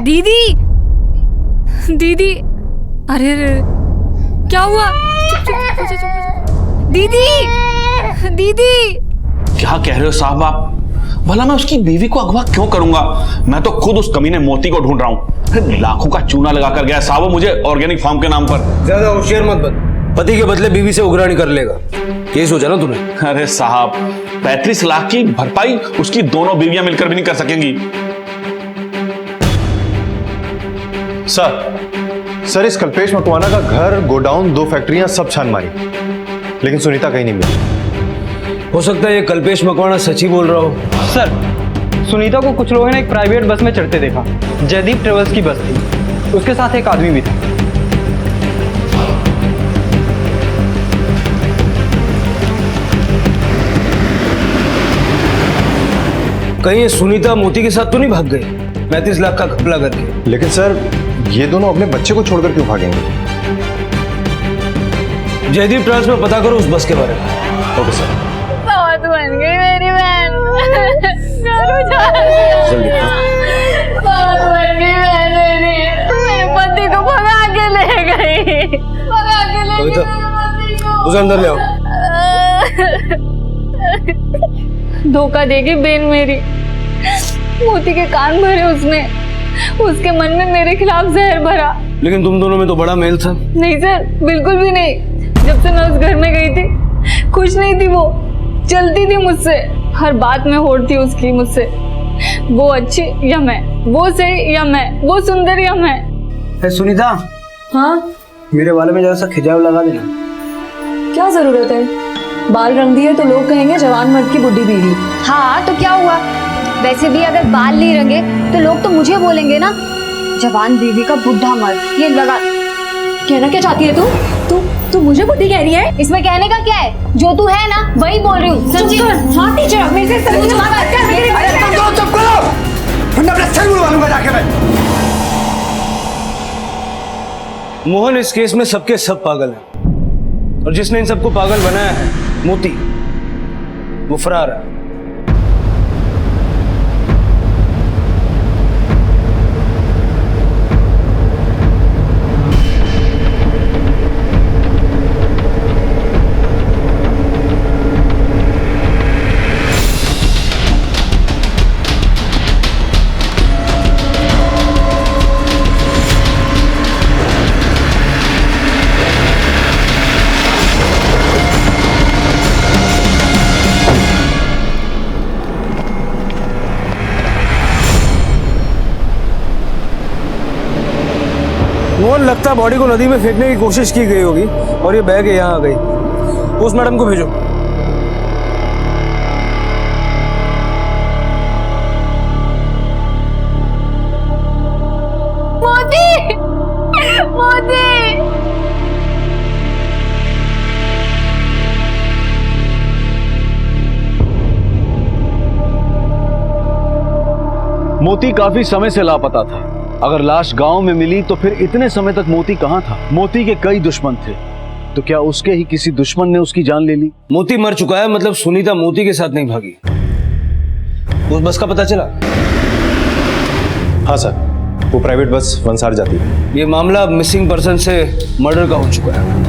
दीदी, दीदी, अरे क्या हुआ? दीदी, दीदी। क्या कह रहे हो साहब आप? भला मैं उसकी बीवी को अगवा क्यों करूंगा? मैं तो खुद उस कमीने मोती को ढूंढ रहा हूँ। लाखों का चूना लगा कर गया साहब मुझे ऑर्गेनिक फार्म के नाम पर। ज्यादा होशियार मत बन, पति के बदले बीवी से उगरानी कर लेगा, ये सोचा ना तूने? अरे साहब 35 लाख की भरपाई उसकी दोनों बीवियां मिलकर भी नहीं कर सकेंगी। सर इस कल्पेश मकवाना का घर, गोडाउन, 2 फैक्ट्रियां सब छान मारी, लेकिन सुनीता कहीं नहीं मिली। हो सकता है ये कल्पेश मकवाना सच ही बोल रहा हो। सर, सुनीता को कुछ लोगों ने एक प्राइवेट बस में चढ़ते देखा। जयदीप ट्रेवल्स की बस थी, उसके साथ एक आदमी भी था। कहीं ये सुनीता मोती के साथ तो नहीं भाग गई 35 लाख का घपला करके? लेकिन सर ये दोनों अपने बच्चे को छोड़कर क्यों भागेंगे? जयदीप ट्रांस में पता करो उस बस के बारे में। Okay sir. बहुत बन गई मेरी बहन। बहुत बन गई बहन मेरी। मेरे पति को भगा के ले गई। भगा के ले गई मेरे पति को। उसे अंदर ले आओ। धोखा देगी बेन मेरी। मोती के कान भरे उसने। उसके मन में मेरे खिलाफ जहर भरा। लेकिन तुम दोनों में तो बड़ा मेल था। नहीं सर, बिल्कुल भी नहीं। जब से मैं उस घर में गई थी खुश नहीं थी वो, जलती थी मुझसे, हर बात में होड़ थी उसकी मुझसे। वो अच्छी या मैं, वो सही या मैं, वो सुंदर या मैं। सुनीता, हाँ मेरे बालों में जरा सा खिजाव लगा देना। क्या जरूरत है? बाल रंग दिए तो लोग कहेंगे जवान मर्द की बुढ़ी बीवी। हाँ तो क्या हुआ, वैसे भी अगर बाल नहीं रंगे तो लोग तो मुझे बोलेंगे ना, जवान बीवी का बुढ़ा मर्द। ये लगा, कहना क्या चाहती है तू? तू मुझे बुढ़ी कह रही है? इसमें कहने का क्या है, जो तू है ना वही बोल रही हूँ। सच्ची। हाँ टीचर, मेरे से सर मुझे मार कर मेरी चुप करो, वरना अपने सर मुड़वा जाके मैं। मोहन इस केस में सबके सब पागल हैं, और जिसने इन सबको पागल बनाया है मोती, वो फरार है। मोहन, लगता है बॉडी को नदी में फेंकने की कोशिश की गई होगी और ये बह के यहाँ आ गई। पोस्टमार्टम को भेजो। मोती, मोती। मोती काफी समय से लापता था। अगर लाश गांव में मिली तो फिर इतने समय तक मोती कहां था? मोती के कई दुश्मन थे, तो क्या उसके ही किसी दुश्मन ने उसकी जान ले ली? मोती मर चुका है, मतलब सुनीता मोती के साथ नहीं भागी। उस बस का पता चला? हाँ सर, वो प्राइवेट बस वंसार जाती है। ये मामला मिसिंग पर्सन से मर्डर का हो चुका है।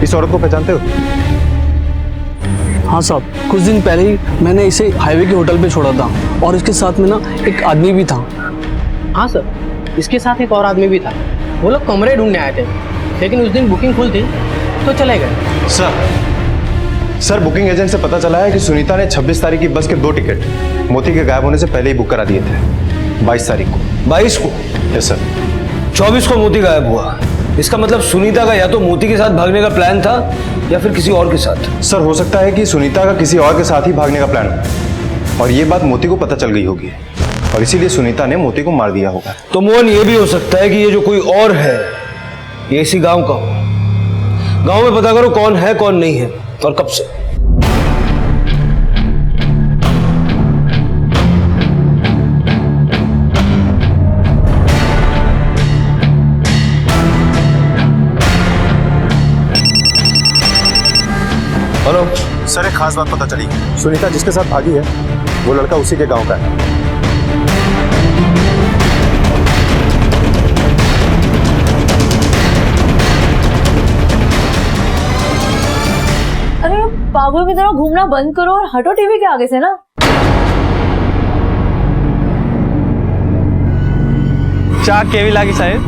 इस औरत को पहचानते हो? हाँ साहब, कुछ दिन पहले ही मैंने इसे हाईवे के होटल पे छोड़ा था और इसके साथ में ना एक आदमी भी था। हाँ सर, इसके साथ एक और आदमी भी था। वो लोग कमरे ढूंढने आए थे, लेकिन उस दिन बुकिंग फुल थी तो चले गए। सर बुकिंग एजेंट से पता चला है कि सुनीता ने 26 तारीख की बस के 2 टिकट मोती के गायब होने से पहले ही बुक करा दिए थे। 22 तारीख को। 22 को? Yes sir. 24 को मोती गायब हुआ। इसका मतलब सुनीता का या तो मोती के साथ भागने का प्लान था या फिर किसी और के साथ। सर हो सकता है कि सुनीता का किसी और के साथ ही भागने का प्लान हो, और ये बात मोती को पता चल गई होगी और इसीलिए सुनीता ने मोती को मार दिया होगा। तो मोहन, ये भी हो सकता है कि ये जो कोई और है ये इसी गांव का हो। गांव में पता करो कौन है कौन नहीं है और कब से। हेलो सर, एक खास बात पता चली। सुनीता जिसके साथ भागी है वो लड़का उसी के गांव का है। अरे पागलों की तरह घूमना बंद करो और हटो टीवी के आगे से ना। चाक केवी लागी साहेब।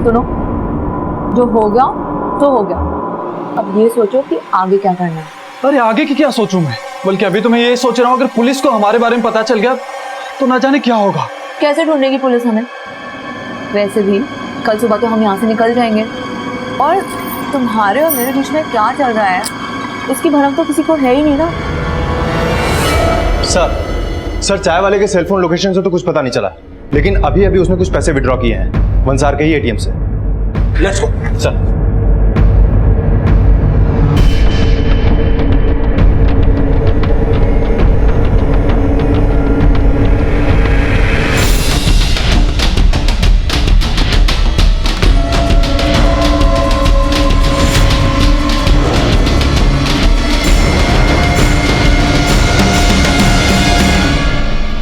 सुनो, जो हो गया तो हो गया, अब ये सोचो कि आगे क्या करना है। अरे आगे की क्या सोचूं मैं, बल्कि अभी तो मैं ये सोच रहा हूँ अगर पुलिस को हमारे बारे में पता चल गया तो ना जाने क्या होगा। कैसे ढूंढेगी पुलिस हमें? वैसे भी कल सुबह तो हम यहाँ से निकल जाएंगे, और तुम्हारे और मेरे बीच में क्या चल रहा है इसकी भनक तो किसी को है ही नहीं ना। सर चाय वाले के सेलफोन लोकेशन से तो कुछ पता नहीं चला, लेकिन अभी अभी उसने कुछ पैसे विड्रॉ किए हैं वंसार के ही एटीएम से। Let's go sir.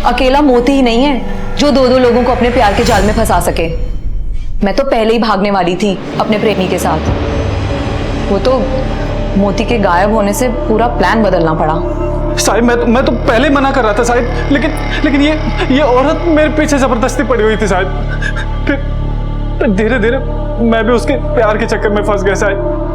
अकेला मोती ही नहीं है जो दो लोगों को अपने प्यार के जाल में फंसा सके। मैं तो पहले ही भागने वाली थी अपने प्रेमी के साथ। वो तो मोती के गायब होने से पूरा प्लान बदलना पड़ा। साहिब मैं तो पहले मना कर रहा था साहिब, लेकिन ये औरत मेरे पीछे जबरदस्ती पड़ी हुई थी साहिब। फिर धीरे धीरे मैं भी उसके प्यार के चक्कर में फंस गया साहिब।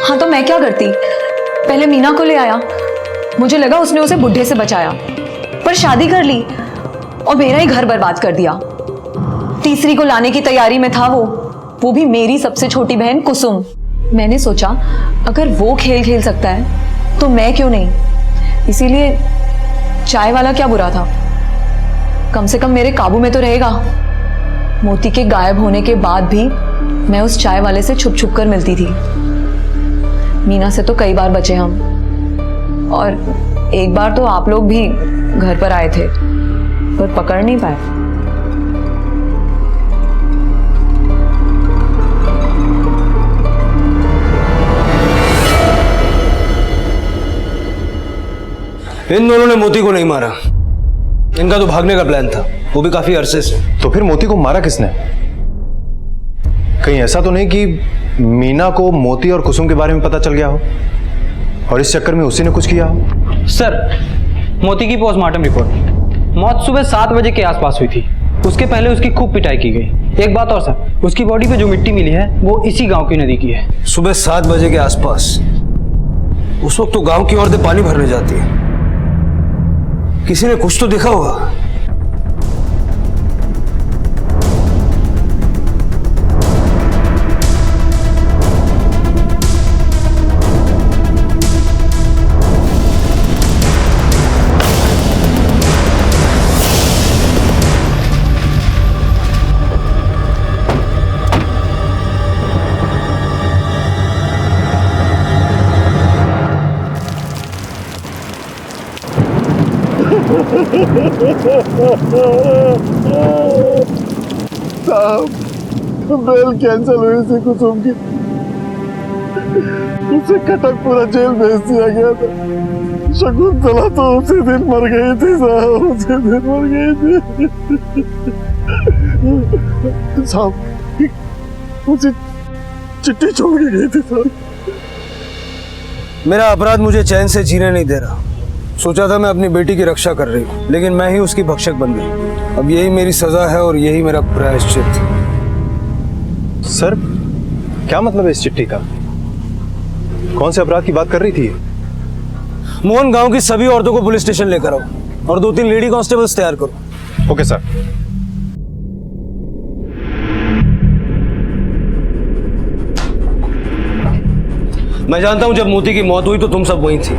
हाँ तो मैं क्या करती, पहले मीना को ले आया, मुझे लगा उसने उसे बुढ़े से बचाया, पर शादी कर ली और मेरा ही घर बर्बाद कर दिया। तीसरी को लाने की तैयारी में था वो भी मेरी सबसे छोटी बहन कुसुम। मैंने सोचा अगर वो खेल खेल सकता है तो मैं क्यों नहीं, इसीलिए चाय वाला क्या बुरा था, कम से कम मेरे काबू में तो रहेगा। मोती के गायब होने के बाद भी मैं उस चाय वाले से छुप छुप कर मिलती थी। मीना से तो कई बार बचे हम, और एक बार तो आप लोग भी घर पर आए थे पर पकड़ नहीं पाए। इन दोनों ने मोती को नहीं मारा, इनका तो भागने का प्लान था, वो भी काफी अरसे से। तो फिर मोती को मारा किसने? कहीं ऐसा तो नहीं कि मीना को मोती और कुसुम के बारे में पता चल गया हो और इस चक्कर में उसी ने कुछ किया हो? सर, मोती की पोस्टमार्टम रिपोर्ट, मौत सुबह 7 बजे के आसपास हुई थी। उसके पहले उसकी खूब पिटाई की गई। एक बात और सर, उसकी बॉडी पे जो मिट्टी मिली है वो इसी गांव की नदी की है। सुबह 7 बजे के आसपास? उस वक्त तो गांव की औरतें पानी भरने जाती है, किसी ने कुछ तो देखा होगा। साहब, बेल कैंसिल हुई थी कुसुम की, उसे कटकपुरा जेल भेज दिया गया था। शकुंतला तो उसी दिन मर गई थी साहब, उसी दिन मर गई थी साहब। उसी चिट्ठी छोड़ के गई थी साहब। मेरा अपराध मुझे चैन से जीने नहीं दे रहा। सोचा था मैं अपनी बेटी की रक्षा कर रही हूँ, लेकिन मैं ही उसकी भक्षक बन गई। अब यही मेरी सजा है और यही मेरा प्रायश्चित। सर, क्या मतलब है इस चिट्ठी का? कौन से अपराध की बात कर रही थी? मोहन, गांव की सभी औरतों को पुलिस स्टेशन लेकर आओ और 2-3 लेडी कांस्टेबल्स तैयार करो। Okay sir. मैं जानता हूं जब मोती की मौत हुई तो तुम सब वहीं थी।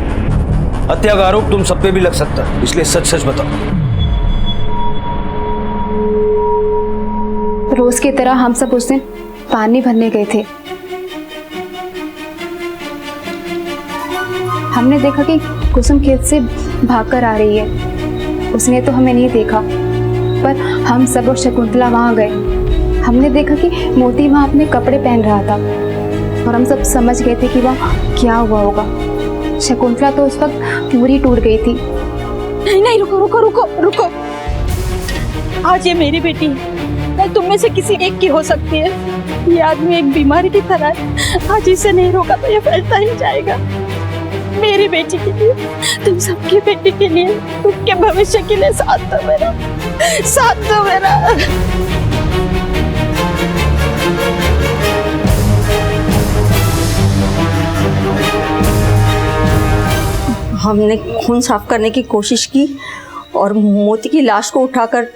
हत्या का आरोप तुम सब पे भी लग सकता है, इसलिए सच सच बताओ। रोज की तरह हम सब उस दिन पानी भरने गए थे। हमने देखा कि कुसुम खेत से भागकर आ रही है। उसने तो हमें नहीं देखा, पर हम सब और शकुंतला वहां गए। हमने देखा कि मोती वहां अपने कपड़े पहन रहा था और हम सब समझ गए थे कि वह क्या हुआ होगा। शकुंतला तो उस वक्त पूरी टूट गई थी। नहीं नहीं, रुको रुको रुको रुको। आज ये मेरी बेटी है, मैं तुम में से किसी एक की हो सकती है। ये आदमी एक बीमारी की तरह है, आज इसे नहीं रोका तो ये फैलता ही जाएगा। मेरी बेटी के लिए, तुम सबकी बेटी के लिए, उनके भविष्य के लिए साथ दो मेरा, साथ दो मेरा। हमने खून साफ करने की कोशिश की और मोती की लाश को उठाकर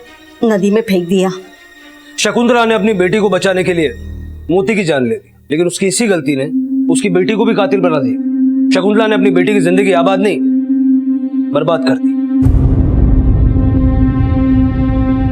नदी में फेंक दिया। शकुंतला ने अपनी बेटी को बचाने के लिए मोती की जान ले ली, लेकिन उसकी इसी गलती ने उसकी बेटी को भी कातिल बना दी। शकुंतला ने अपनी बेटी की जिंदगी आबाद नहीं, बर्बाद कर दी।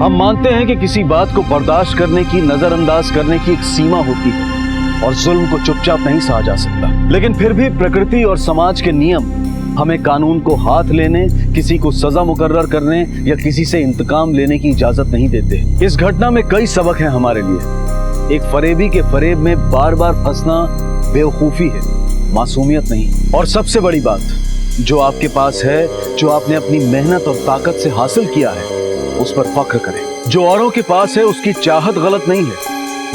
हम मानते हैं कि किसी बात को बर्दाश्त करने की, नजरअंदाज करने की एक सीमा होती है और जुल्म को चुपचाप नहीं सहा जा सकता। लेकिन फिर भी प्रकृति और समाज के नियम हमें कानून को हाथ लेने, किसी को सजा मुकर्रर करने या किसी से इंतकाम लेने की इजाजत नहीं देते। इस घटना में कई सबक हैं हमारे लिए। एक फरेबी के फरेब में बार बार फंसना बेवकूफी है, मासूमियत नहीं। और सबसे बड़ी बात, जो आपके पास है, जो आपने अपनी मेहनत और ताकत से हासिल किया है, उस पर फख्र करें। जो औरों के पास है उसकी चाहत गलत नहीं है,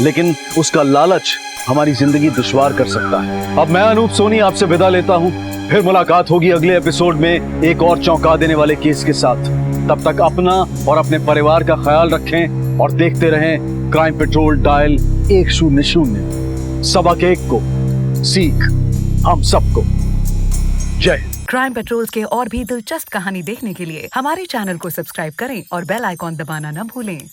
लेकिन उसका लालच हमारी जिंदगी दुश्वार कर सकता है। अब मैं अनूप सोनी आपसे विदा लेता हूं। फिर मुलाकात होगी अगले एपिसोड में एक और चौंका देने वाले केस के साथ। तब तक अपना और अपने परिवार का ख्याल रखें और देखते रहें क्राइम पेट्रोल डायल 100। सबक एक को, सीख हम सबको। जय हिंद। क्राइम पेट्रोल के और भी दिलचस्प कहानी देखने के लिए हमारे चैनल को सब्सक्राइब करें और बेल आइकॉन दबाना न भूलें।